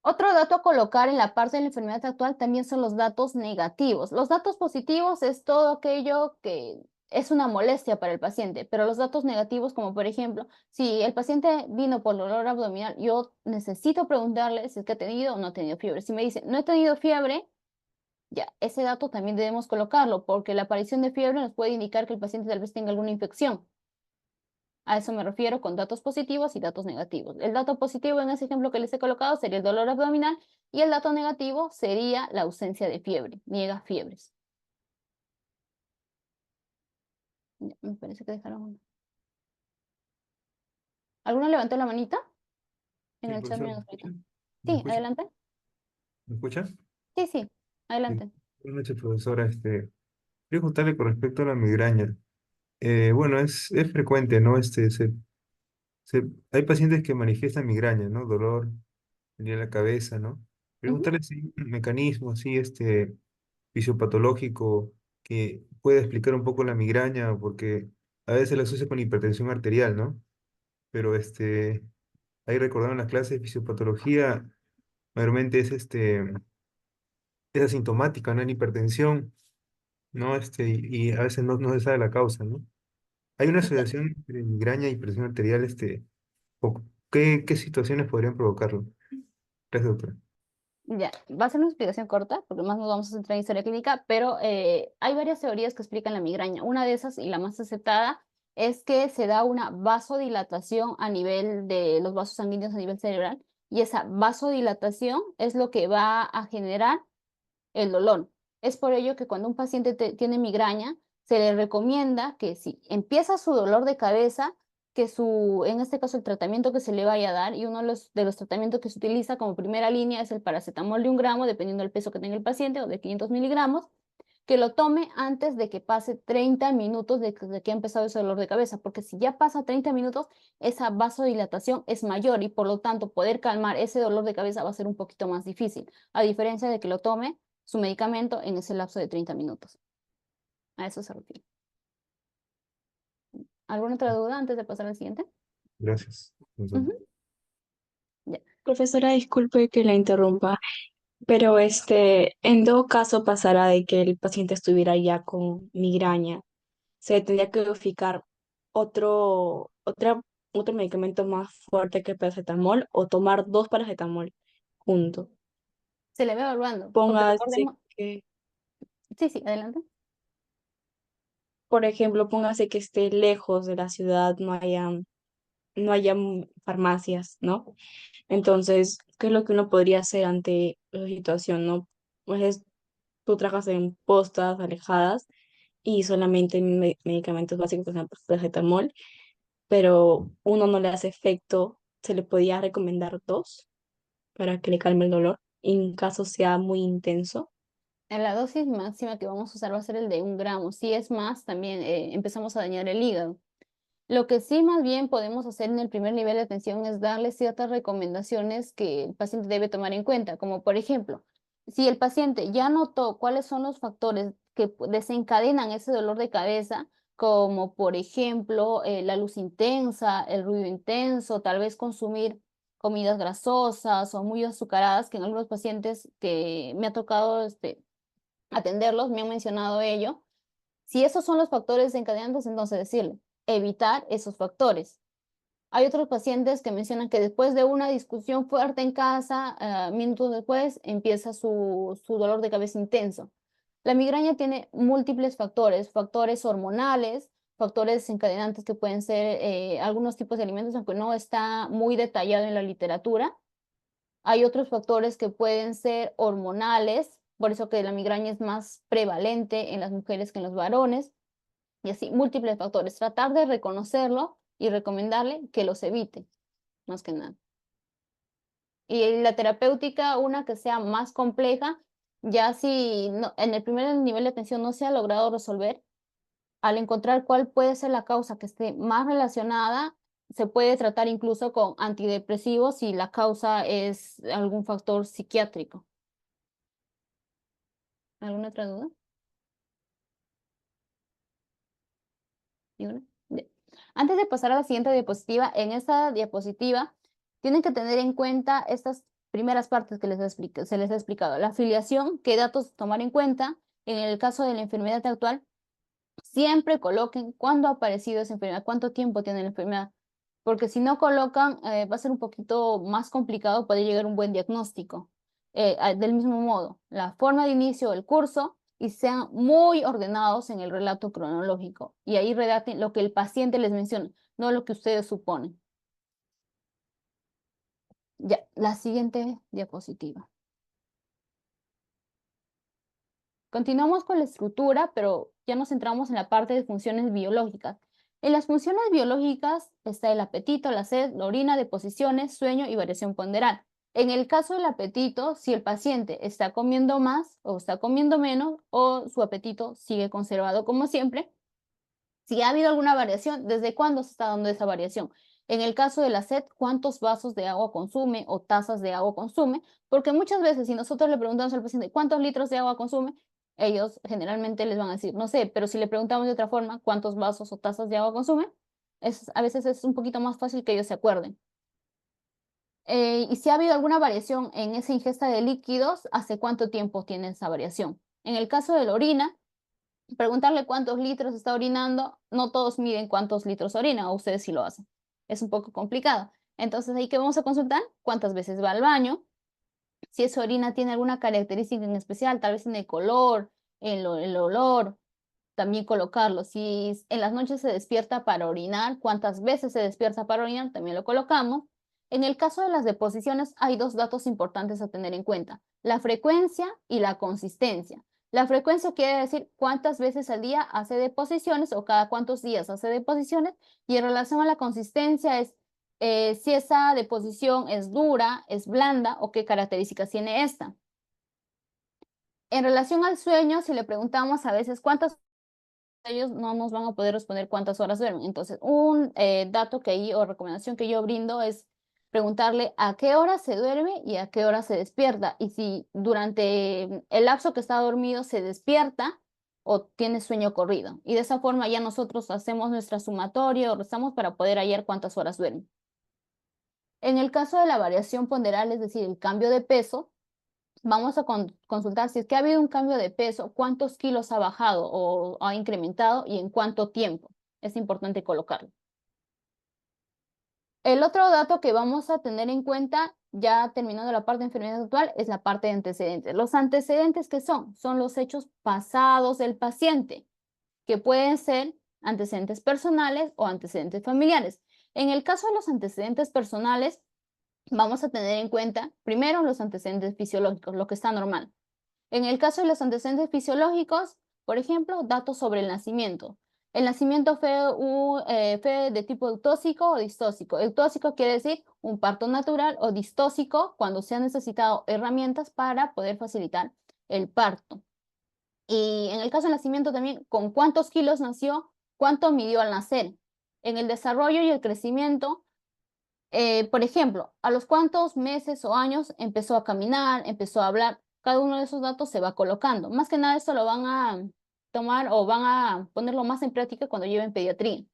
Otro dato a colocar en la parte de la enfermedad actual también son los datos negativos. Los datos positivos es todo aquello que es una molestia para el paciente, pero los datos negativos, como por ejemplo, si el paciente vino por dolor abdominal, yo necesito preguntarle si es que ha tenido o no ha tenido fiebre. Si me dice, no he tenido fiebre, ya, ese dato también debemos colocarlo, porque la aparición de fiebre nos puede indicar que el paciente tal vez tenga alguna infección. A eso me refiero con datos positivos y datos negativos. El dato positivo en ese ejemplo que les he colocado sería el dolor abdominal y el dato negativo sería la ausencia de fiebre, niega fiebres. Ya, me parece que dejaron una. ¿Alguno levantó la manita? En Sí, el chat profesor, me ¿me lo escucha? explica. ¿Me Sí, escucha? adelante. ¿Me escucha? Sí, sí, Sí. adelante. Buenas noches, profesora. Quería contarle con respecto a la migraña. Bueno, es frecuente, ¿no? hay pacientes que manifiestan migraña, ¿no? Dolor en la cabeza, ¿no? Ujú. Preguntarle si un mecanismo así, fisiopatológico que pueda explicar un poco la migraña, porque a veces la asocia con hipertensión arterial, ¿no? Pero ahí recordando las clases de fisiopatología, mayormente es asintomática, no es hipertensión, ¿no? Y a veces no se sabe la causa, ¿no? Hay una Ya, asociación entre migraña y presión arterial, o ¿qué situaciones podrían provocarlo? Gracias, doctora. ya, va a ser una explicación corta, porque más nos vamos a centrar en historia clínica, pero hay varias teorías que explican la migraña. Una de esas, y la más aceptada, es que se da una vasodilatación a nivel de los vasos sanguíneos a nivel cerebral, y esa vasodilatación es lo que va a generar el dolor. Es por ello que cuando un paciente tiene migraña, se le recomienda que si empieza su dolor de cabeza, que en este caso el tratamiento que se le vaya a dar, y uno de los tratamientos que se utiliza como primera línea es el paracetamol de 1 gramo, dependiendo del peso que tenga el paciente, o de 500 miligramos, que lo tome antes de que pase 30 minutos de que ha empezado ese dolor de cabeza, porque si ya pasa 30 minutos, esa vasodilatación es mayor y por lo tanto poder calmar ese dolor de cabeza va a ser un poquito más difícil, a diferencia de que lo tome su medicamento en ese lapso de 30 minutos. A eso se refiere. ¿Alguna otra duda antes de pasar al siguiente? Gracias. Ujú. Ya. Profesora, disculpe que la interrumpa, pero en todo caso pasará de que el paciente estuviera ya con migraña, se tendría que dosificar otro, otra, otro medicamento más fuerte que el paracetamol o tomar dos paracetamol juntos. Se le va evaluando, porque Póngase recordemos, que, sí, sí, adelante. por ejemplo, póngase que esté lejos de la ciudad, no haya farmacias, ¿no? Entonces, ¿qué es lo que uno podría hacer ante la situación, no? Pues tú trabajas en postas alejadas y solamente medicamentos básicos, por ejemplo, paracetamol, pero uno no le hace efecto, se le podía recomendar dos para que le calme el dolor, en caso sea muy intenso. La dosis máxima que vamos a usar va a ser el de 1 gramo. Si es más, también empezamos a dañar el hígado. Lo que sí más bien podemos hacer en el primer nivel de atención es darle ciertas recomendaciones que el paciente debe tomar en cuenta, como por ejemplo, si el paciente ya notó cuáles son los factores que desencadenan ese dolor de cabeza, como por ejemplo la luz intensa, el ruido intenso, tal vez consumir comidas grasosas o muy azucaradas, que en algunos pacientes que me ha tocado atenderlos me han mencionado ello. Si esos son los factores desencadenantes, entonces decirle, evitar esos factores. Hay otros pacientes que mencionan que después de una discusión fuerte en casa, minutos después, empieza su dolor de cabeza intenso. La migraña tiene múltiples factores, factores hormonales, factores desencadenantes que pueden ser algunos tipos de alimentos, aunque no está muy detallado en la literatura. Hay otros factores que pueden ser hormonales, por eso que la migraña es más prevalente en las mujeres que en los varones, y así múltiples factores. Tratar de reconocerlo y recomendarle que los evite, más que nada. Y la terapéutica, una que sea más compleja, ya si en el primer nivel de atención no se ha logrado resolver, al encontrar cuál puede ser la causa que esté más relacionada, se puede tratar incluso con antidepresivos si la causa es algún factor psiquiátrico. ¿Alguna otra duda? ¿Ninguna? Bien. Antes de pasar a la siguiente diapositiva, en esta diapositiva tienen que tener en cuenta estas primeras partes que se les ha explicado. La afiliación, qué datos tomar en cuenta. En el caso de la enfermedad actual, siempre coloquen cuándo ha aparecido esa enfermedad, cuánto tiempo tiene la enfermedad, porque si no colocan, va a ser un poquito más complicado poder llegar a un buen diagnóstico. Del mismo modo, la forma de inicio del curso y sean muy ordenados en el relato cronológico. Y ahí redacten lo que el paciente les menciona, no lo que ustedes suponen. Ya, la siguiente diapositiva. Continuamos con la estructura, pero ya nos centramos en la parte de funciones biológicas. En las funciones biológicas está el apetito, la sed, la orina, deposiciones, sueño y variación ponderal. En el caso del apetito, si el paciente está comiendo más o está comiendo menos o su apetito sigue conservado como siempre, si ha habido alguna variación, ¿desde cuándo se está dando esa variación? En el caso de la sed, ¿cuántos vasos de agua consume o tazas de agua consume? Porque muchas veces si nosotros le preguntamos al paciente cuántos litros de agua consume, ellos generalmente les van a decir, no sé, pero si le preguntamos de otra forma, ¿cuántos vasos o tazas de agua consume? A veces es un poquito más fácil que ellos se acuerden. Y si ha habido alguna variación en esa ingesta de líquidos, ¿hace cuánto tiempo tiene esa variación? En el caso de la orina, preguntarle cuántos litros está orinando, no todos miden cuántos litros orina, o ustedes sí lo hacen. Es un poco complicado. Entonces, ahí que vamos a consultar cuántas veces va al baño, si esa orina tiene alguna característica en especial, tal vez en el color, el olor, también colocarlo. Si en las noches se despierta para orinar, cuántas veces se despierta para orinar, también lo colocamos. En el caso de las deposiciones, hay dos datos importantes a tener en cuenta: la frecuencia y la consistencia. La frecuencia quiere decir cuántas veces al día hace deposiciones o cada cuántos días hace deposiciones, y en relación a la consistencia es si esa deposición es dura, es blanda o qué características tiene esta. En relación al sueño, si le preguntamos a veces cuántas, ellos no nos van a poder responder cuántas horas duermen. Entonces, un dato que ahí o recomendación que yo brindo es preguntarle a qué hora se duerme y a qué hora se despierta. Y si durante el lapso que está dormido se despierta o tiene sueño corrido. Y de esa forma ya nosotros hacemos nuestra sumatoria o restamos para poder hallar cuántas horas duerme. En el caso de la variación ponderal, es decir, el cambio de peso, vamos a consultar si es que ha habido un cambio de peso, cuántos kilos ha bajado o ha incrementado y en cuánto tiempo. Es importante colocarlo. El otro dato que vamos a tener en cuenta, ya terminando la parte de enfermedad actual, es la parte de antecedentes. Los antecedentes, ¿qué son? Son los hechos pasados del paciente, que pueden ser antecedentes personales o antecedentes familiares. En el caso de los antecedentes personales, vamos a tener en cuenta primero los antecedentes fisiológicos, lo que está normal. En el caso de los antecedentes fisiológicos, por ejemplo, datos sobre el nacimiento. El nacimiento fue de tipo eutóxico o distóxico. Eutóxico quiere decir un parto natural, o distóxico cuando se han necesitado herramientas para poder facilitar el parto. Y en el caso del nacimiento también, ¿con cuántos kilos nació? ¿Cuánto midió al nacer? En el desarrollo y el crecimiento, por ejemplo, a los cuántos meses o años empezó a caminar, empezó a hablar. Cada uno de esos datos se va colocando. Más que nada esto lo van a tomar o van a ponerlo más en práctica cuando lleven pediatría.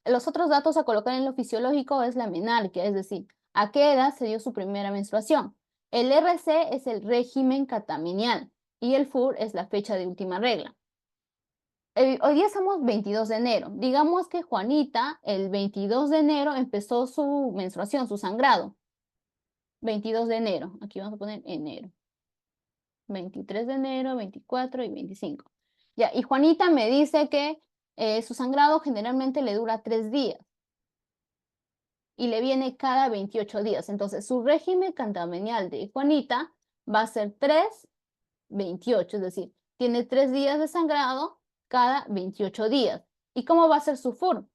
Los otros datos a colocar en lo fisiológico es la menarquia, es decir, a qué edad se dio su primera menstruación. El RC es el régimen catamenial y el FUR es la fecha de última regla. Hoy día estamos 22 de enero. Digamos que Juanita el 22 de enero empezó su menstruación, su sangrado. 22 de enero. Aquí vamos a poner enero. 23 de enero, 24 y 25. Ya, y Juanita me dice que su sangrado generalmente le dura 3 días y le viene cada 28 días. Entonces, su régimen catamenial de Juanita va a ser 3, 28, es decir, tiene 3 días de sangrado cada 28 días. ¿Y cómo va a ser su FUR?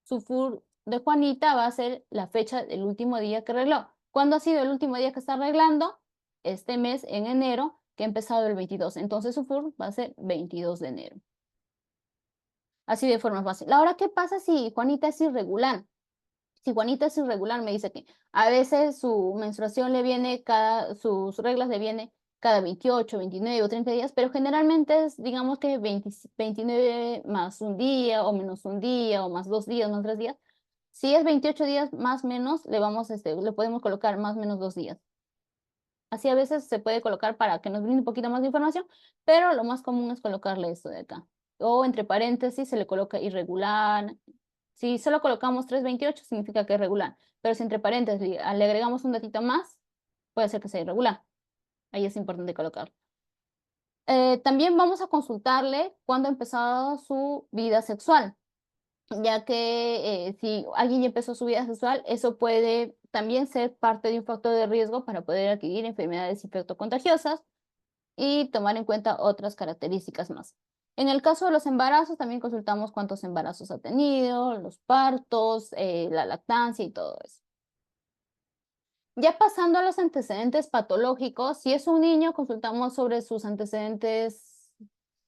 Su FUR de Juanita va a ser la fecha del último día que arregló. ¿Cuándo ha sido el último día que está arreglando? Este mes, en enero, que ha empezado el 22. Entonces su FUR va a ser 22 de enero. Así de forma fácil. Ahora, ¿qué pasa si Juanita es irregular? Si Juanita es irregular, me dice que a veces su menstruación le viene sus reglas le viene cada 28, 29 o 30 días, pero generalmente es, digamos que 29 más un día, o menos un día, o más 2 días, más 3 días. Si es 28 días más menos, le podemos colocar más menos 2 días. Así a veces se puede colocar para que nos brinde un poquito más de información, pero lo más común es colocarle esto de acá. O entre paréntesis se le coloca irregular. Si solo colocamos 328 significa que es regular, pero si entre paréntesis le agregamos un datito más, puede ser que sea irregular. Ahí es importante colocarlo. También vamos a consultarle cuándo ha empezado su vida sexual, ya que si alguien ya empezó su vida sexual, eso puede también ser parte de un factor de riesgo para poder adquirir enfermedades infectocontagiosas y tomar en cuenta otras características más. En el caso de los embarazos, también consultamos cuántos embarazos ha tenido, los partos, la lactancia y todo eso. Ya pasando a los antecedentes patológicos, si es un niño, consultamos sobre sus antecedentes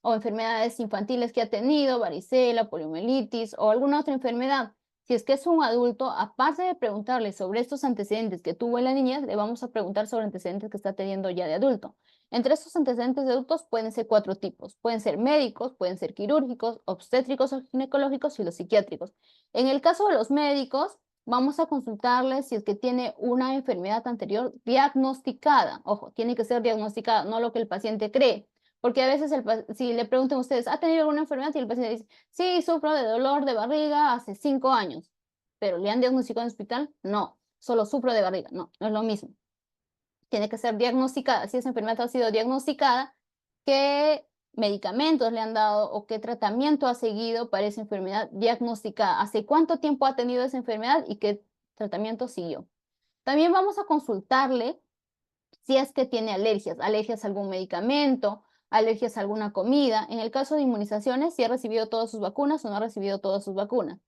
o enfermedades infantiles que ha tenido, varicela, poliomielitis o alguna otra enfermedad. Si es que es un adulto, aparte de preguntarle sobre estos antecedentes que tuvo en la niñez, le vamos a preguntar sobre antecedentes que está teniendo ya de adulto. Entre estos antecedentes de adultos pueden ser 4 tipos. Pueden ser médicos, pueden ser quirúrgicos, obstétricos o ginecológicos y los psiquiátricos. En el caso de los médicos, vamos a consultarle si es que tiene una enfermedad anterior diagnosticada. Ojo, tiene que ser diagnosticada, no lo que el paciente cree. Porque a veces si le preguntan a ustedes, ¿ha tenido alguna enfermedad? Y el paciente dice, sí, sufro de dolor de barriga hace 5 años. ¿Pero le han diagnosticado en el hospital? No, solo sufro de barriga. No, no es lo mismo. Tiene que ser diagnosticada. Si esa enfermedad ha sido diagnosticada, ¿qué medicamentos le han dado o qué tratamiento ha seguido para esa enfermedad diagnosticada? ¿Hace cuánto tiempo ha tenido esa enfermedad y qué tratamiento siguió? También vamos a consultarle si es que tiene alergias, alergias a algún medicamento, alergias a alguna comida. En el caso de inmunizaciones, si ha recibido todas sus vacunas o no ha recibido todas sus vacunas.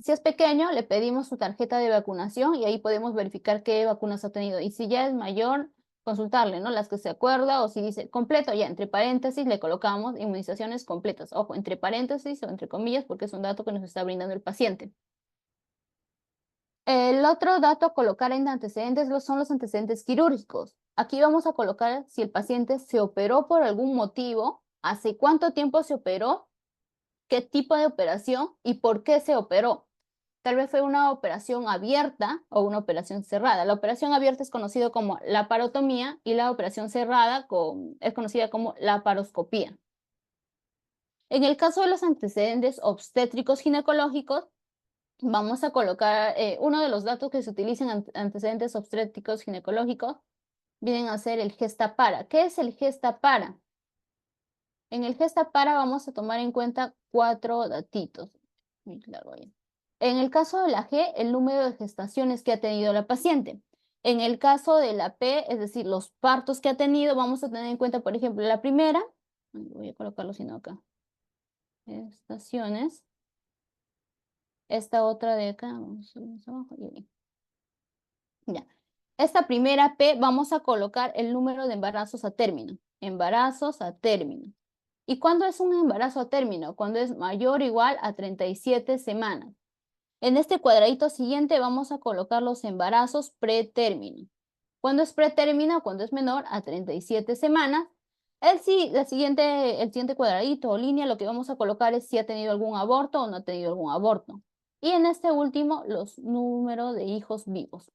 Si es pequeño, le pedimos su tarjeta de vacunación y ahí podemos verificar qué vacunas ha tenido. Y si ya es mayor, consultarle, ¿no? Las que se acuerda o si dice completo, ya entre paréntesis le colocamos inmunizaciones completas. Ojo, entre paréntesis o entre comillas porque es un dato que nos está brindando el paciente. El otro dato a colocar en antecedentes son los antecedentes quirúrgicos. Aquí vamos a colocar si el paciente se operó por algún motivo, hace cuánto tiempo se operó, qué tipo de operación y por qué se operó. Tal vez fue una operación abierta o una operación cerrada. La operación abierta es conocida como laparotomía y la operación cerrada es conocida como laparoscopía. En el caso de los antecedentes obstétricos ginecológicos, vamos a colocar uno de los datos que se utilizan en antecedentes obstétricos ginecológicos, vienen a ser el Gestapara. ¿Qué es el Gestapara? En el Gestapara vamos a tomar en cuenta 4 datitos. Muy claro ahí. En el caso de la G, el número de gestaciones que ha tenido la paciente. En el caso de la P, es decir, los partos que ha tenido, vamos a tener en cuenta, por ejemplo, la primera. Voy a colocarlo sino acá. Gestaciones. Esta otra de acá, vamos a subir más abajo y ahí. Ya. Esta primera P, vamos a colocar el número de embarazos a término. Embarazos a término. ¿Y cuándo es un embarazo a término? Cuando es mayor o igual a 37 semanas. En este cuadradito siguiente vamos a colocar los embarazos pretérmino. ¿Cuándo es pretérmino? Cuando es menor a 37 semanas. El siguiente cuadradito o línea lo que vamos a colocar es si ha tenido algún aborto o no ha tenido algún aborto. Y en este último, los números de hijos vivos.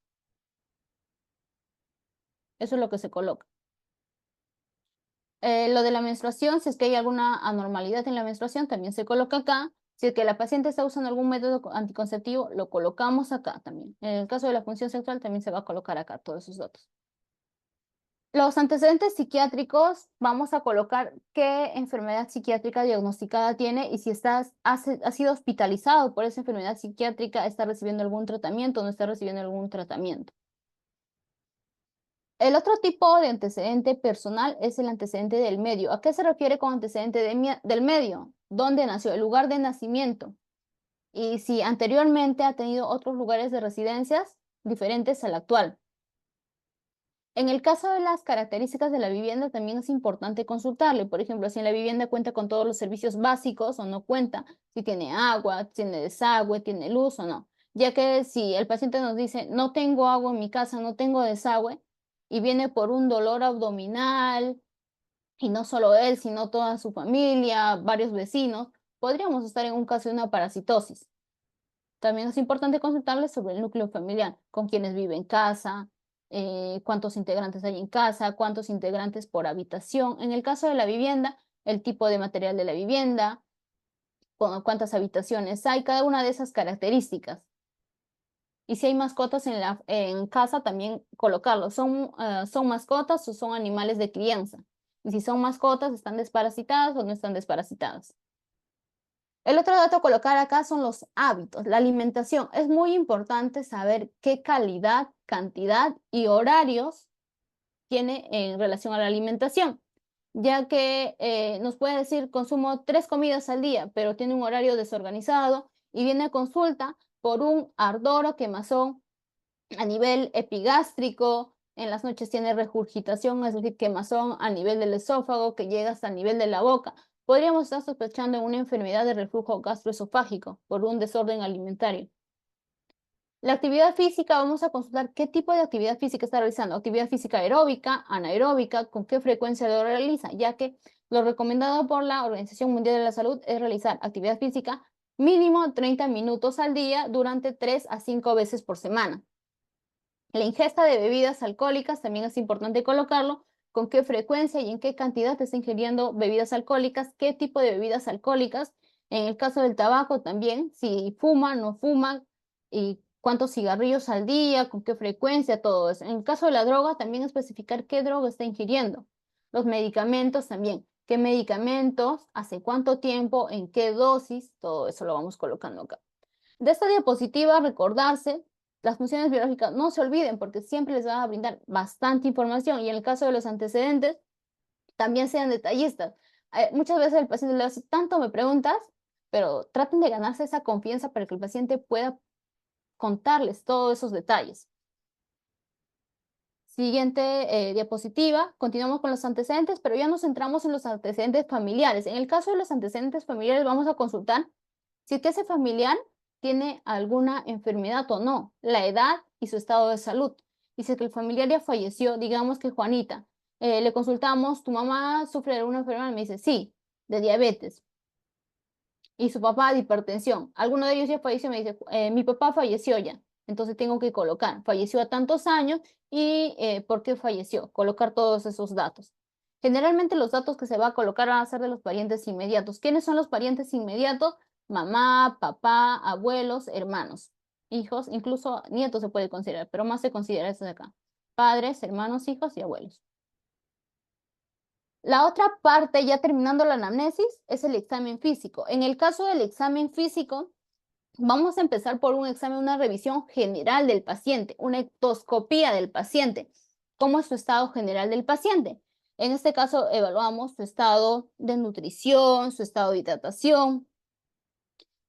Eso es lo que se coloca. Lo de la menstruación, si es que hay alguna anormalidad en la menstruación, también se coloca acá. Si es que la paciente está usando algún método anticonceptivo, lo colocamos acá también. En el caso de la función sexual, también se va a colocar acá todos esos datos. Los antecedentes psiquiátricos, vamos a colocar qué enfermedad psiquiátrica diagnosticada tiene y si ha sido hospitalizado por esa enfermedad psiquiátrica, está recibiendo algún tratamiento o no está recibiendo algún tratamiento. El otro tipo de antecedente personal es el antecedente del medio. ¿A qué se refiere con antecedente del medio? ¿Dónde nació? El lugar de nacimiento. Y si anteriormente ha tenido otros lugares de residencias diferentes al actual. En el caso de las características de la vivienda también es importante consultarle. Por ejemplo, si en la vivienda cuenta con todos los servicios básicos o no cuenta, si tiene agua, tiene desagüe, tiene luz o no. Ya que si el paciente nos dice, no tengo agua en mi casa, no tengo desagüe, y viene por un dolor abdominal, y no solo él, sino toda su familia, varios vecinos, podríamos estar en un caso de una parasitosis. También es importante consultarles sobre el núcleo familiar, con quienes vive en casa, cuántos integrantes hay en casa, cuántos integrantes por habitación. En el caso de la vivienda, el tipo de material de la vivienda, cuántas habitaciones hay, cada una de esas características. Y si hay mascotas en casa, también colocarlos. ¿Son mascotas o son animales de crianza? Y si son mascotas, ¿están desparasitadas o no están desparasitadas? El otro dato a colocar acá son los hábitos, la alimentación. Es muy importante saber qué calidad, cantidad y horarios tiene en relación a la alimentación, ya que nos puede decir consumo 3 comidas al día, pero tiene un horario desorganizado y viene a consulta por un ardor o quemazón a nivel epigástrico, En las noches tiene regurgitación, es decir, quemazón a nivel del esófago que llega hasta el nivel de la boca. Podríamos estar sospechando en una enfermedad de reflujo gastroesofágico por un desorden alimentario. La actividad física, vamos a consultar qué tipo de actividad física está realizando. Actividad física aeróbica, anaeróbica, con qué frecuencia lo realiza, ya que lo recomendado por la Organización Mundial de la Salud es realizar actividad física mínimo 30 minutos al día durante 3 a 5 veces por semana. La ingesta de bebidas alcohólicas también es importante colocarlo, con qué frecuencia y en qué cantidad te está ingiriendo bebidas alcohólicas, qué tipo de bebidas alcohólicas. En el caso del tabaco también, si fuma, no fuma, y cuántos cigarrillos al día, con qué frecuencia, todo eso. En el caso de la droga, también especificar qué droga está ingiriendo. Los medicamentos también, qué medicamentos, hace cuánto tiempo, en qué dosis, todo eso lo vamos colocando acá. De esta diapositiva, recordarse las funciones biológicas, no se olviden porque siempre les van a brindar bastante información, y en el caso de los antecedentes, también sean detallistas. Muchas veces el paciente le dice, tanto me preguntas, pero traten de ganarse esa confianza para que el paciente pueda contarles todos esos detalles. Siguiente diapositiva, continuamos con los antecedentes, pero ya nos centramos en los antecedentes familiares. En el caso de los antecedentes familiares vamos a consultar si es que ese familiar tiene alguna enfermedad o no, la edad y su estado de salud. Y si es que el familiar ya falleció, digamos que Juanita, le consultamos, ¿tu mamá sufre de alguna enfermedad? Me dice, sí, de diabetes. Y su papá de hipertensión. Alguno de ellos ya falleció, me dice, mi papá falleció ya. Entonces tengo que colocar, falleció a tantos años y ¿por qué falleció? Colocar todos esos datos. Generalmente los datos que se va a colocar van a ser de los parientes inmediatos. ¿Quiénes son los parientes inmediatos? Mamá, papá, abuelos, hermanos, hijos, incluso nietos se puede considerar, pero más se considera eso de acá. Padres, hermanos, hijos y abuelos. La otra parte, ya terminando la anamnesis, es el examen físico. En el caso del examen físico, vamos a empezar por un examen, una revisión general del paciente, una ectoscopía del paciente. ¿Cómo es su estado general del paciente? En este caso, evaluamos su estado de nutrición, su estado de hidratación,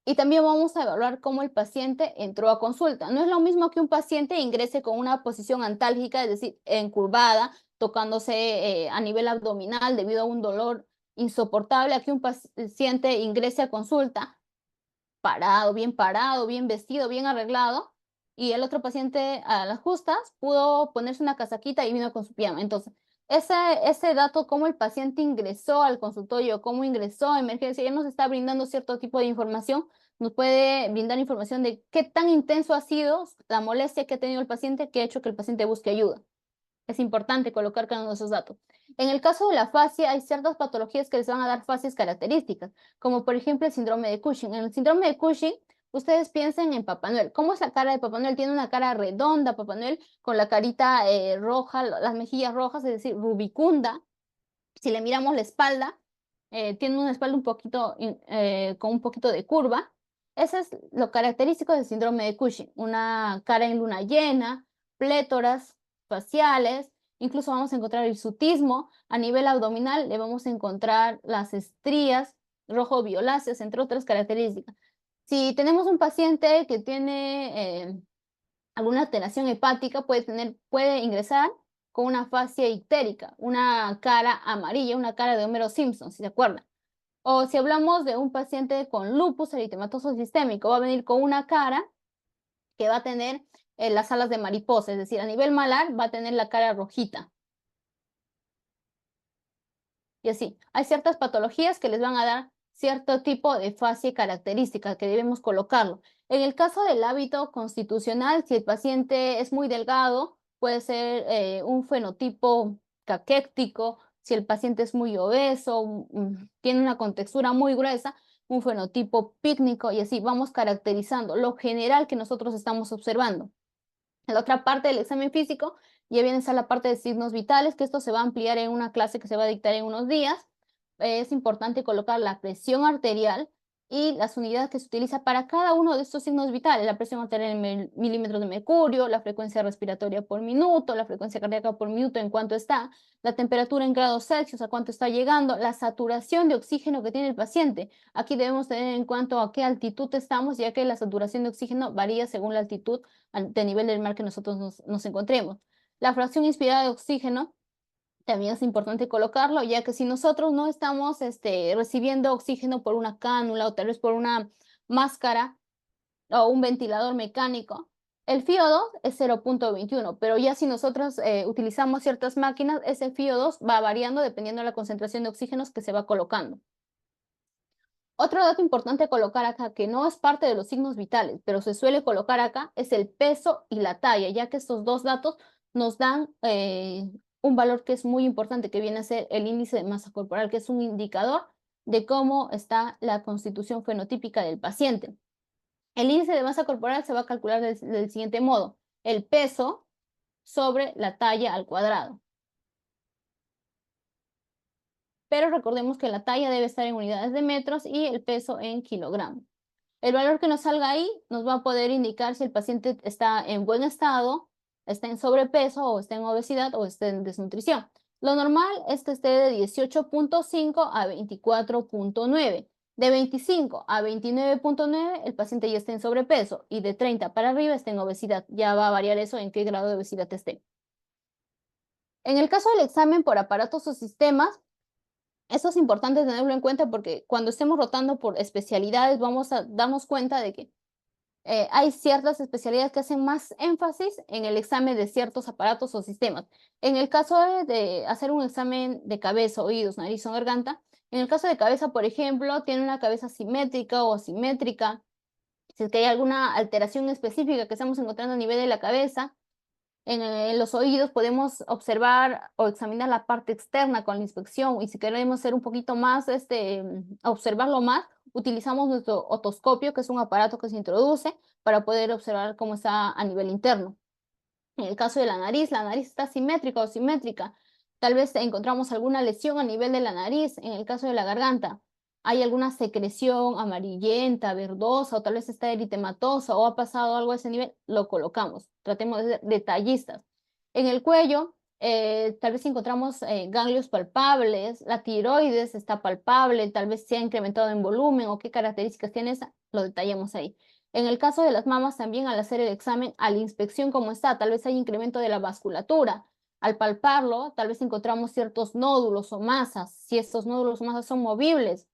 y también vamos a evaluar cómo el paciente entró a consulta. No es lo mismo que un paciente ingrese con una posición antálgica, es decir, encurvada, tocándose a nivel abdominal debido a un dolor insoportable, a que un paciente ingrese a consulta parado, bien vestido, bien arreglado, y el otro paciente a las justas pudo ponerse una casaquita y vino con su pijama. Entonces, ese dato, cómo el paciente ingresó al consultorio, cómo ingresó a emergencia, ya nos está brindando cierto tipo de información, nos puede brindar información de qué tan intenso ha sido la molestia que ha tenido el paciente, que ha hecho que el paciente busque ayuda. Es importante colocar cada uno de esos datos. En el caso de la fascia, hay ciertas patologías que les van a dar fascias características, como por ejemplo el síndrome de Cushing. En el síndrome de Cushing, ustedes piensen en Papá Noel. ¿Cómo es la cara de Papá Noel? Tiene una cara redonda, Papá Noel, con la carita roja, las mejillas rojas, es decir, rubicunda. Si le miramos la espalda, tiene una espalda un poquito, con un poquito de curva. Eso es lo característico del síndrome de Cushing. Una cara en luna llena, plétoras faciales, incluso vamos a encontrar hirsutismo. A nivel abdominal le vamos a encontrar las estrías rojo-violáceas, entre otras características. Si tenemos un paciente que tiene alguna alteración hepática, puede ingresar con una fascia ictérica, una cara amarilla, una cara de Homero Simpson, si se acuerdan. O si hablamos de un paciente con lupus eritematoso sistémico, va a venir con una cara que va a tener las alas de mariposa, es decir, a nivel malar va a tener la cara rojita. Y así, hay ciertas patologías que les van a dar cierto tipo de fascia característica que debemos colocarlo. En el caso del hábito constitucional, si el paciente es muy delgado, puede ser un fenotipo caquéctico. Si el paciente es muy obeso, tiene una contextura muy gruesa, un fenotipo pícnico, y así vamos caracterizando lo general que nosotros estamos observando. En la otra parte del examen físico ya viene a la parte de signos vitales, que esto se va a ampliar en una clase que se va a dictar en unos días. Es importante colocar la presión arterial y las unidades que se utiliza para cada uno de estos signos vitales. La presión arterial en milímetros de mercurio, la frecuencia respiratoria por minuto, la frecuencia cardíaca por minuto en cuánto está, la temperatura en grados Celsius a cuánto está llegando, la saturación de oxígeno que tiene el paciente. Aquí debemos tener en cuenta a qué altitud estamos, ya que la saturación de oxígeno varía según la altitud de nivel del mar que nosotros nos encontremos. La fracción inspirada de oxígeno también es importante colocarlo, ya que si nosotros no estamos recibiendo oxígeno por una cánula o tal vez por una máscara o un ventilador mecánico, el FiO2 es 0.21, pero ya si nosotros utilizamos ciertas máquinas, ese FiO2 va variando dependiendo de la concentración de oxígenos que se va colocando. Otro dato importante a colocar acá, que no es parte de los signos vitales, pero se suele colocar acá, es el peso y la talla, ya que estos dos datos nos dan un valor que es muy importante, que viene a ser el índice de masa corporal, que es un indicador de cómo está la constitución fenotípica del paciente. El índice de masa corporal se va a calcular del siguiente modo: el peso sobre la talla al cuadrado. Pero recordemos que la talla debe estar en unidades de metros y el peso en kilogramos. El valor que nos salga ahí nos va a poder indicar si el paciente está en buen estado, está en sobrepeso o está en obesidad o está en desnutrición. Lo normal es que esté de 18.5 a 24.9. De 25 a 29.9 el paciente ya está en sobrepeso y de 30 para arriba está en obesidad. Ya va a variar eso en qué grado de obesidad esté. En el caso del examen por aparatos o sistemas, eso es importante tenerlo en cuenta porque cuando estemos rotando por especialidades vamos a darnos cuenta de que hay ciertas especialidades que hacen más énfasis en el examen de ciertos aparatos o sistemas. En el caso de hacer un examen de cabeza, oídos, nariz o garganta, en el caso de cabeza, por ejemplo, tiene una cabeza simétrica o asimétrica. Si es que hay alguna alteración específica que estamos encontrando a nivel de la cabeza, en los oídos podemos observar o examinar la parte externa con la inspección, y si queremos ser un poquito más, observarlo más, utilizamos nuestro otoscopio, que es un aparato que se introduce para poder observar cómo está a nivel interno. En el caso de la nariz está simétrica o simétrica. Tal vez encontramos alguna lesión a nivel de la nariz. En el caso de la garganta, hay alguna secreción amarillenta, verdosa, o tal vez está eritematosa, o ha pasado algo a ese nivel, lo colocamos. Tratemos de ser detallistas. En el cuello, tal vez encontramos ganglios palpables, la tiroides está palpable, tal vez se ha incrementado en volumen, o qué características tiene esa, lo detallamos ahí. En el caso de las mamas también, al hacer el examen, a la inspección cómo está, tal vez hay incremento de la vasculatura. Al palparlo, tal vez encontramos ciertos nódulos o masas. Si estos nódulos o masas son movibles,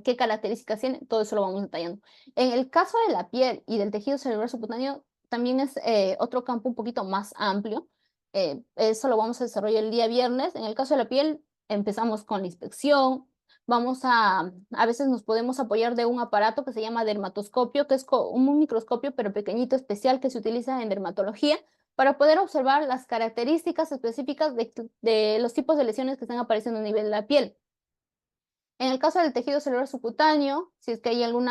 ¿qué características tienen? Todo eso lo vamos detallando. En el caso de la piel y del tejido celular subcutáneo, también es otro campo un poquito más amplio. Eso lo vamos a desarrollar el día viernes. En el caso de la piel, empezamos con la inspección. A veces nos podemos apoyar de un aparato que se llama dermatoscopio, que es un microscopio pero pequeñito, especial, que se utiliza en dermatología para poder observar las características específicas de los tipos de lesiones que están apareciendo a nivel de la piel. En el caso del tejido celular subcutáneo, si es que hay algún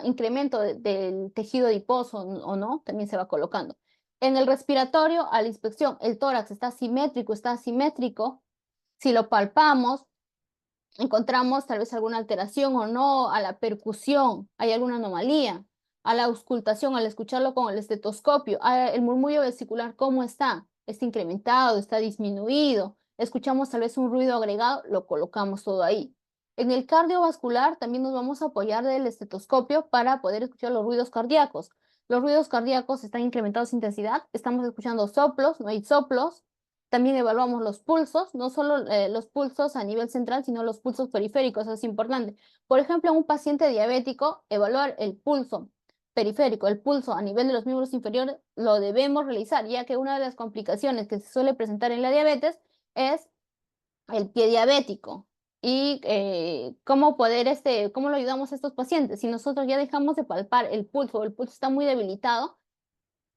incremento del tejido adiposo o no, también se va colocando. En el respiratorio, a la inspección, el tórax está simétrico, está asimétrico. Si lo palpamos, encontramos tal vez alguna alteración o no. A la percusión, hay alguna anomalía. A la auscultación, al escucharlo con el estetoscopio, el murmullo vesicular, ¿cómo está? ¿Está incrementado? ¿Está disminuido? Escuchamos tal vez un ruido agregado, lo colocamos todo ahí. En el cardiovascular también nos vamos a apoyar del estetoscopio para poder escuchar los ruidos cardíacos. Los ruidos cardíacos están incrementados de intensidad, estamos escuchando soplos, no hay soplos. También evaluamos los pulsos, no solo los pulsos a nivel central, sino los pulsos periféricos, eso es importante. Por ejemplo, en un paciente diabético, evaluar el pulso periférico, el pulso a nivel de los miembros inferiores, lo debemos realizar, ya que una de las complicaciones que se suele presentar en la diabetes es el pie diabético. Y cómo lo ayudamos a estos pacientes. Si nosotros ya dejamos de palpar el pulso está muy debilitado,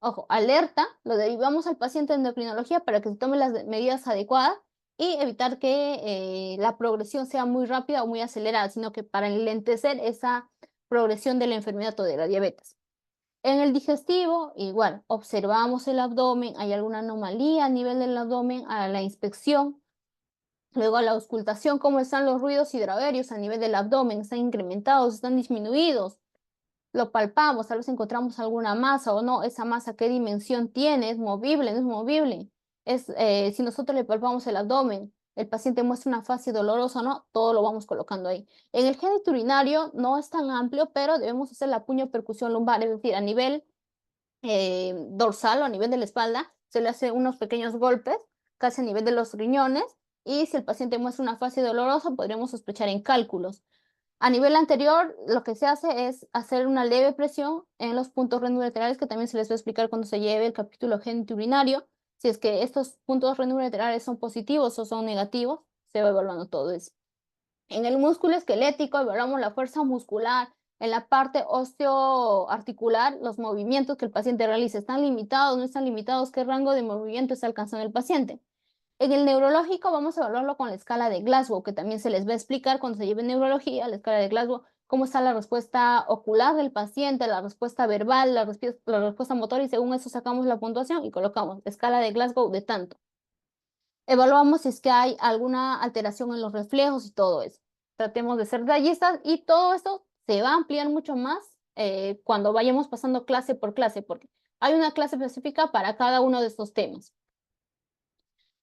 ojo, alerta, lo derivamos al paciente en endocrinología para que se tome las medidas adecuadas y evitar que la progresión sea muy rápida o muy acelerada, sino que para enlentecer esa progresión de la enfermedad o de la diabetes. En el digestivo, igual, observamos el abdomen, hay alguna anomalía a nivel del abdomen, a la inspección. Luego a la auscultación, cómo están los ruidos hidroaéreos a nivel del abdomen, están incrementados, están disminuidos. Lo palpamos, tal vez encontramos alguna masa o no, esa masa qué dimensión tiene, es movible, no es movible. Si nosotros le palpamos el abdomen, el paciente muestra una fascia dolorosa o no, todo lo vamos colocando ahí. En el genito urinario no es tan amplio, pero debemos hacer la puño percusión lumbar, es decir, a nivel dorsal o a nivel de la espalda, se le hace unos pequeños golpes, casi a nivel de los riñones, y si el paciente muestra una fase dolorosa, podríamos sospechar en cálculos. A nivel anterior, lo que se hace es hacer una leve presión en los puntos renulaterales, que también se les va a explicar cuando se lleve el capítulo genitourinario. Si es que estos puntos renulaterales son positivos o son negativos, se va evaluando todo eso. En el músculo esquelético evaluamos la fuerza muscular. En la parte osteoarticular, los movimientos que el paciente realiza, ¿están limitados, no están limitados? ¿Qué rango de movimiento está alcanzando el paciente? En el neurológico vamos a evaluarlo con la escala de Glasgow, que también se les va a explicar cuando se lleve neurología, la escala de Glasgow, cómo está la respuesta ocular del paciente, la respuesta verbal, la respuesta motora, y según eso sacamos la puntuación y colocamos escala de Glasgow de tanto. Evaluamos si es que hay alguna alteración en los reflejos y todo eso. Tratemos de ser detallistas y todo esto se va a ampliar mucho más cuando vayamos pasando clase por clase, porque hay una clase específica para cada uno de estos temas.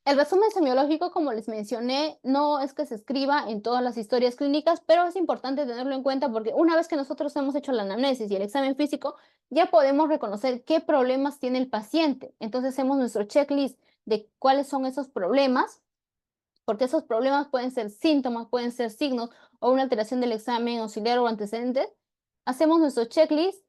El resumen semiológico, como les mencioné, no es que se escriba en todas las historias clínicas, pero es importante tenerlo en cuenta porque una vez que nosotros hemos hecho la anamnesis y el examen físico, ya podemos reconocer qué problemas tiene el paciente. Entonces hacemos nuestro checklist de cuáles son esos problemas, porque esos problemas pueden ser síntomas, pueden ser signos o una alteración del examen auxiliar o antecedentes. Hacemos nuestro checklist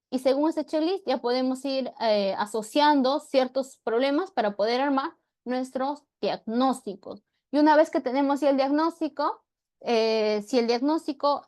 y según ese checklist ya podemos ir asociando ciertos problemas para poder armar nuestros diagnósticos. Y una vez que tenemos ya el diagnóstico, si el diagnóstico,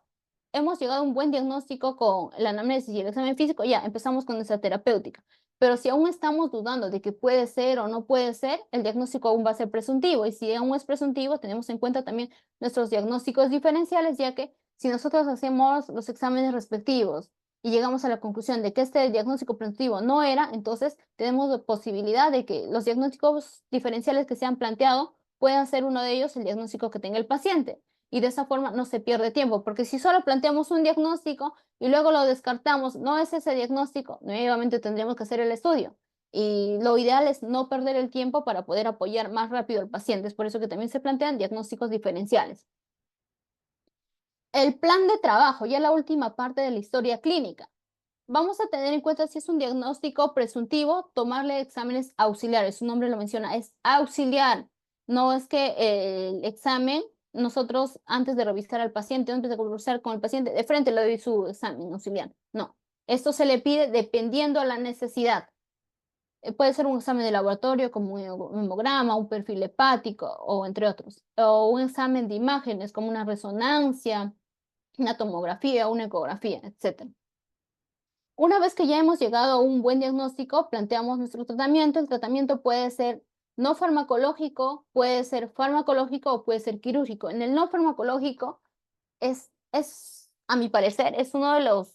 hemos llegado a un buen diagnóstico con la anamnesis y el examen físico, ya empezamos con nuestra terapéutica. Pero si aún estamos dudando de que puede ser o no puede ser, el diagnóstico aún va a ser presuntivo. Y si aún es presuntivo, tenemos en cuenta también nuestros diagnósticos diferenciales, ya que si nosotros hacemos los exámenes respectivos y llegamos a la conclusión de que este diagnóstico presuntivo no era, entonces tenemos la posibilidad de que los diagnósticos diferenciales que se han planteado puedan ser uno de ellos el diagnóstico que tenga el paciente. Y de esa forma no se pierde tiempo, porque si solo planteamos un diagnóstico y luego lo descartamos, no es ese diagnóstico, nuevamente tendríamos que hacer el estudio. Y lo ideal es no perder el tiempo para poder apoyar más rápido al paciente. Es por eso que también se plantean diagnósticos diferenciales. El plan de trabajo, ya la última parte de la historia clínica. Vamos a tener en cuenta si es un diagnóstico presuntivo, tomarle exámenes auxiliares. Su nombre lo menciona, es auxiliar. No es que el examen, nosotros antes de revisar al paciente, antes de conversar con el paciente, de frente le doy su examen auxiliar. No, esto se le pide dependiendo a la necesidad. Puede ser un examen de laboratorio como un hemograma, un perfil hepático o entre otros. O un examen de imágenes como una resonancia, una tomografía, una ecografía, etc. Una vez que ya hemos llegado a un buen diagnóstico, planteamos nuestro tratamiento. El tratamiento puede ser no farmacológico, puede ser farmacológico o puede ser quirúrgico. En el no farmacológico a mi parecer, es uno de los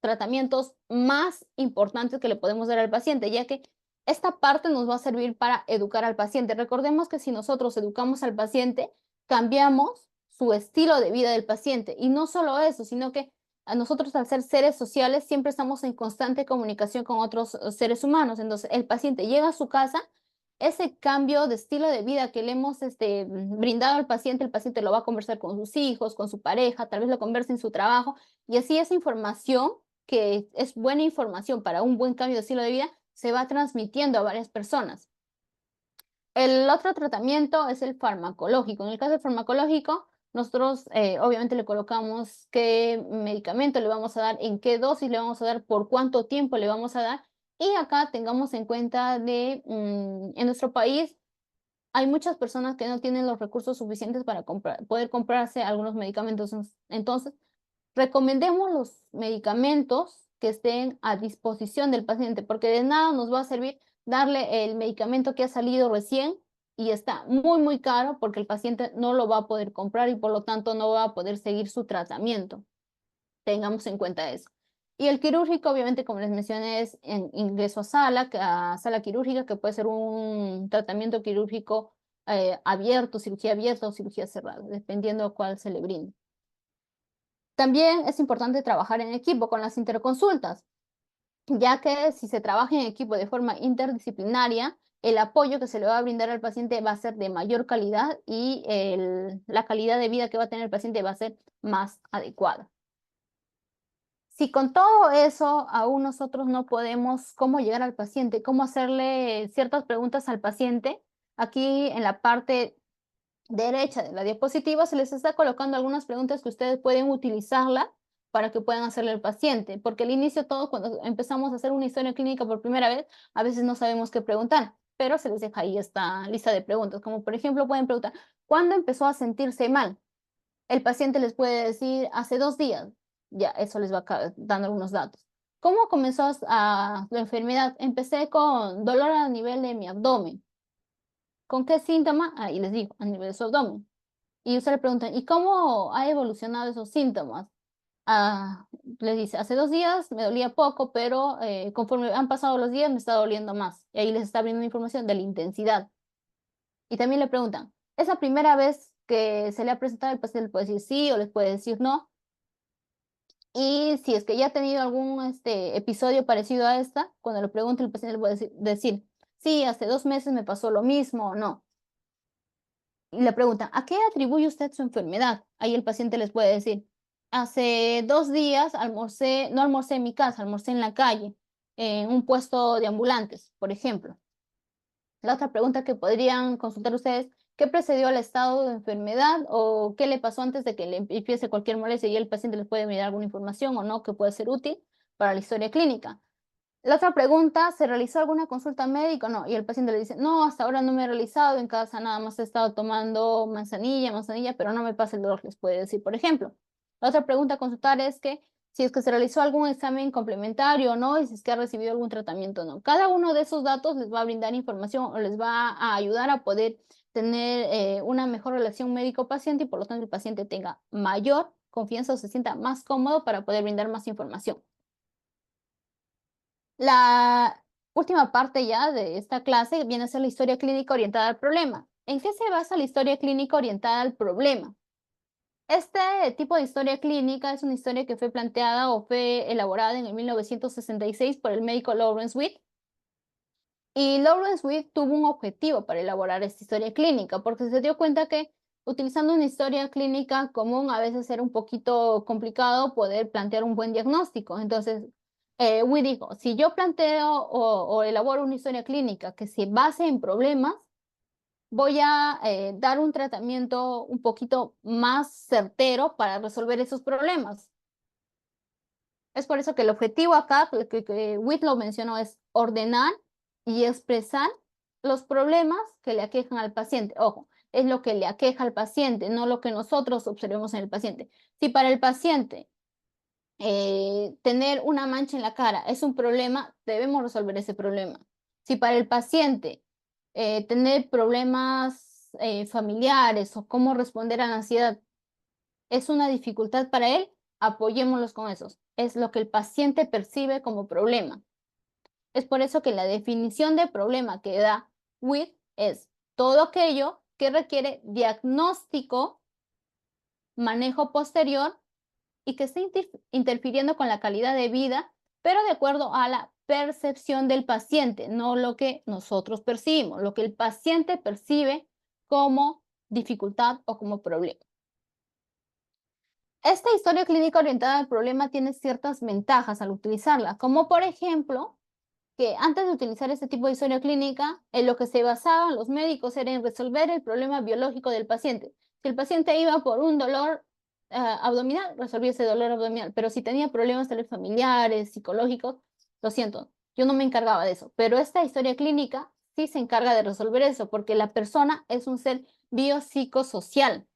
tratamientos más importantes que le podemos dar al paciente, ya que esta parte nos va a servir para educar al paciente. Recordemos que si nosotros educamos al paciente, cambiamos su estilo de vida del paciente. Y no solo eso, sino que a nosotros, al ser seres sociales, siempre estamos en constante comunicación con otros seres humanos. Entonces, el paciente llega a su casa, ese cambio de estilo de vida que le hemos brindado al paciente, el paciente lo va a conversar con sus hijos, con su pareja, tal vez lo converse en su trabajo, y así esa información, que es buena información para un buen cambio de estilo de vida, se va transmitiendo a varias personas. El otro tratamiento es el farmacológico. En el caso del farmacológico, nosotros obviamente le colocamos qué medicamento le vamos a dar, en qué dosis le vamos a dar, por cuánto tiempo le vamos a dar. Y acá tengamos en cuenta en nuestro país hay muchas personas que no tienen los recursos suficientes para poder comprarse algunos medicamentos. Entonces, recomendemos los medicamentos que estén a disposición del paciente, porque de nada nos va a servir darle el medicamento que ha salido recién y está muy, muy caro, porque el paciente no lo va a poder comprar y por lo tanto no va a poder seguir su tratamiento. Tengamos en cuenta eso. Y el quirúrgico, obviamente, como les mencioné, es en ingreso a sala quirúrgica, que puede ser un tratamiento quirúrgico abierto, cirugía abierta o cirugía cerrada, dependiendo a cuál se le brinde. También es importante trabajar en equipo con las interconsultas, ya que si se trabaja en equipo de forma interdisciplinaria, el apoyo que se le va a brindar al paciente va a ser de mayor calidad y la calidad de vida que va a tener el paciente va a ser más adecuada. Si con todo eso aún nosotros no podemos cómo llegar al paciente, cómo hacerle ciertas preguntas al paciente, aquí en la parte derecha de la diapositiva se les está colocando algunas preguntas que ustedes pueden utilizarla para que puedan hacerle al paciente, porque al inicio todos cuando empezamos a hacer una historia clínica por primera vez, a veces no sabemos qué preguntar, pero se les deja ahí esta lista de preguntas, como por ejemplo pueden preguntar, ¿cuándo empezó a sentirse mal? El paciente les puede decir, hace 2 días, ya, eso les va dando algunos datos. ¿Cómo comenzó la enfermedad? Empecé con dolor a nivel de mi abdomen. ¿Con qué síntoma? Ahí les digo, a nivel de su abdomen. Y usted le pregunta, ¿y cómo ha evolucionado esos síntomas? Ah, les dice, hace 2 días me dolía poco, pero conforme han pasado los días me está doliendo más. Y ahí les está abriendo información de la intensidad. Y también le preguntan, ¿es la primera vez que se le ha presentado? El paciente le puede decir sí o les puede decir no. Y si es que ya ha tenido algún episodio parecido a esta, cuando le pregunte el paciente le puede decir, sí, hace 2 meses me pasó lo mismo o no. Y le preguntan, ¿a qué atribuye usted su enfermedad? Ahí el paciente les puede decir, hace 2 días almorcé, no almorcé en mi casa, almorcé en la calle, en un puesto de ambulantes, por ejemplo. La otra pregunta que podrían consultar ustedes, ¿qué precedió al estado de enfermedad o qué le pasó antes de que le empiece cualquier molestia? Y el paciente les puede mirar alguna información o no que puede ser útil para la historia clínica. La otra pregunta, ¿se realizó alguna consulta médica o no? Y el paciente le dice, no, hasta ahora no me he realizado, en casa nada más he estado tomando manzanilla, pero no me pasa el dolor, les puede decir, por ejemplo. La otra pregunta a consultar es que si es que se realizó algún examen complementario o no, y si es que ha recibido algún tratamiento o no. Cada uno de esos datos les va a brindar información o les va a ayudar a poder tener una mejor relación médico-paciente y por lo tanto el paciente tenga mayor confianza o se sienta más cómodo para poder brindar más información. La última parte ya de esta clase viene a ser la historia clínica orientada al problema. ¿En qué se basa la historia clínica orientada al problema? Este tipo de historia clínica es una historia que fue planteada o fue elaborada en el 1966 por el médico Lawrence Witt. Y Lawrence Witt tuvo un objetivo para elaborar esta historia clínica, porque se dio cuenta que utilizando una historia clínica común a veces era un poquito complicado poder plantear un buen diagnóstico. Entonces, Witt dijo, si yo planteo o elaboro una historia clínica que se base en problemas, voy a dar un tratamiento un poquito más certero para resolver esos problemas. Es por eso que el objetivo acá, que Witt lo mencionó, es ordenar y expresar los problemas que le aquejan al paciente. Ojo, es lo que le aqueja al paciente, no lo que nosotros observemos en el paciente. Si para el paciente tener una mancha en la cara es un problema, debemos resolver ese problema. Si para el paciente tener problemas familiares o cómo responder a la ansiedad es una dificultad para él, apoyémoslos con esos. Es lo que el paciente percibe como problema. Es por eso que la definición de problema que da Witt es todo aquello que requiere diagnóstico, manejo posterior y que esté interfiriendo con la calidad de vida, pero de acuerdo a la percepción del paciente, no lo que nosotros percibimos, lo que el paciente percibe como dificultad o como problema. Esta historia clínica orientada al problema tiene ciertas ventajas al utilizarla, como por ejemplo, que antes de utilizar este tipo de historia clínica, en lo que se basaban los médicos era en resolver el problema biológico del paciente. Si el paciente iba por un dolor abdominal, resolvía ese dolor abdominal, pero si tenía problemas tal vez familiares, psicológicos, lo siento, yo no me encargaba de eso, pero esta historia clínica sí se encarga de resolver eso, porque la persona es un ser biopsicosocial.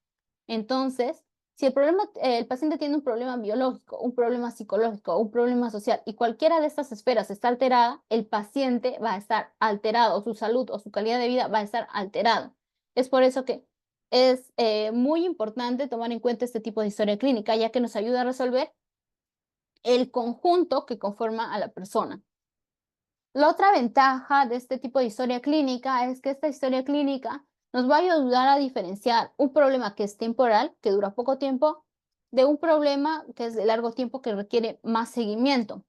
Entonces, si el paciente tiene un problema biológico, un problema psicológico, un problema social y cualquiera de estas esferas está alterada, el paciente va a estar alterado, su salud o su calidad de vida va a estar alterado. Es por eso que es muy importante tomar en cuenta este tipo de historia clínica, ya que nos ayuda a resolver el conjunto que conforma a la persona. La otra ventaja de este tipo de historia clínica es que esta historia clínica nos va a ayudar a diferenciar un problema que es temporal, que dura poco tiempo, de un problema que es de largo tiempo, que requiere más seguimiento.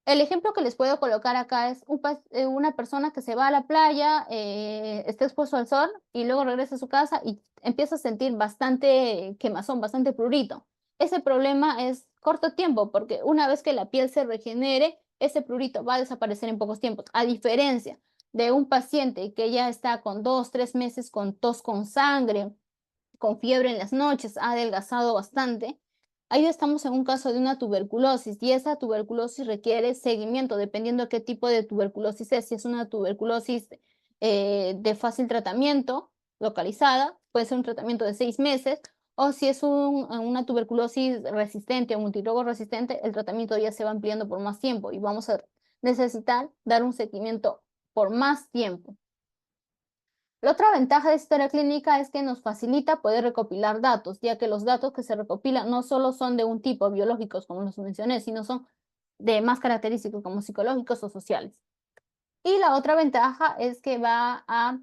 El ejemplo que les puedo colocar acá es una persona que se va a la playa, está expuesto al sol y luego regresa a su casa y empieza a sentir bastante quemazón, bastante prurito. ese problema es corto tiempo, porque una vez que la piel se regenere, ese prurito va a desaparecer en pocos tiempos, a diferencia de un paciente que ya está con 2, 3 meses con tos con sangre, con fiebre en las noches, ha adelgazado bastante. Ahí estamos en un caso de una tuberculosis y esa tuberculosis requiere seguimiento dependiendo de qué tipo de tuberculosis es. Si es una tuberculosis de fácil tratamiento, localizada, puede ser un tratamiento de 6 meses, o si es una tuberculosis resistente o multirogo resistente, el tratamiento ya se va ampliando por más tiempo y vamos a necesitar dar un seguimiento por más tiempo. La otra ventaja de esta historia clínica es que nos facilita poder recopilar datos, ya que los datos que se recopilan no solo son de un tipo biológicos, como los mencioné, sino son de más característicos como psicológicos o sociales. Y la otra ventaja es que va a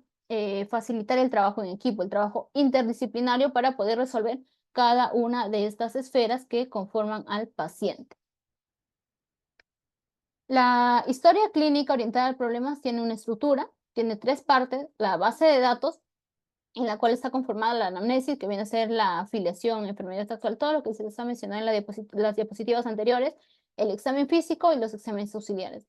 facilitar el trabajo en equipo, el trabajo interdisciplinario para poder resolver cada una de estas esferas que conforman al paciente. La historia clínica orientada a problemas tiene una estructura, tiene 3 partes: la base de datos, en la cual está conformada la anamnesis, que viene a ser la afiliación, enfermedad sexual, todo lo que se les ha mencionado en las diapositivas anteriores, el examen físico y los exámenes auxiliares.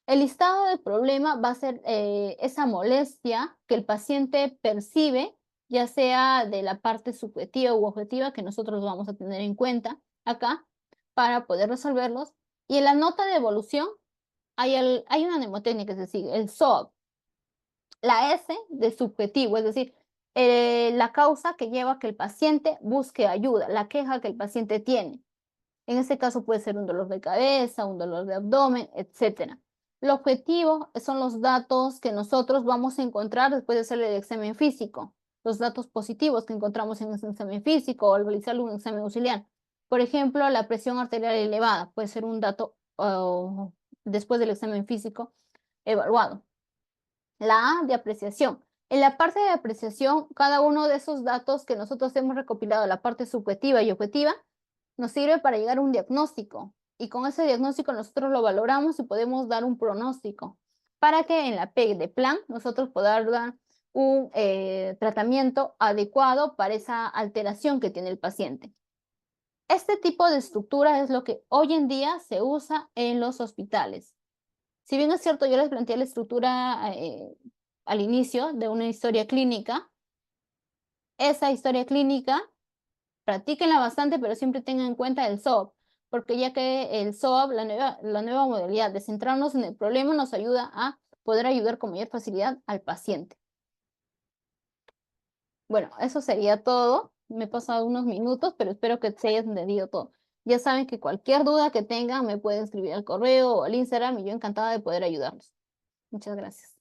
El listado del problema va a ser esa molestia que el paciente percibe, ya sea de la parte subjetiva u objetiva, que nosotros vamos a tener en cuenta acá para poder resolverlos. Y en la nota de evolución hay una mnemotecnia que se sigue, el SOAP. La S de subjetivo, es decir, la causa que lleva a que el paciente busque ayuda, la queja que el paciente tiene. En este caso puede ser un dolor de cabeza, un dolor de abdomen, etc. El objetivo son los datos que nosotros vamos a encontrar después de hacer el examen físico, los datos positivos que encontramos en ese examen físico o al realizar un examen auxiliar. Por ejemplo, la presión arterial elevada puede ser un dato después del examen físico evaluado. La A de apreciación. En la parte de apreciación, cada uno de esos datos que nosotros hemos recopilado, la parte subjetiva y objetiva, nos sirve para llegar a un diagnóstico. Y con ese diagnóstico nosotros lo valoramos y podemos dar un pronóstico para que en la P de plan nosotros podamos dar un tratamiento adecuado para esa alteración que tiene el paciente. Este tipo de estructura es lo que hoy en día se usa en los hospitales. Si bien es cierto, yo les planteé la estructura al inicio de una historia clínica, esa historia clínica, practíquenla bastante, pero siempre tengan en cuenta el SOAP, porque ya que el SOAP, la nueva modalidad de centrarnos en el problema, nos ayuda a poder ayudar con mayor facilidad al paciente. Bueno, eso sería todo. Me he pasado unos minutos, pero espero que se haya entendido todo. Ya saben que cualquier duda que tengan me pueden escribir al correo o al Instagram y yo encantada de poder ayudarlos. Muchas gracias.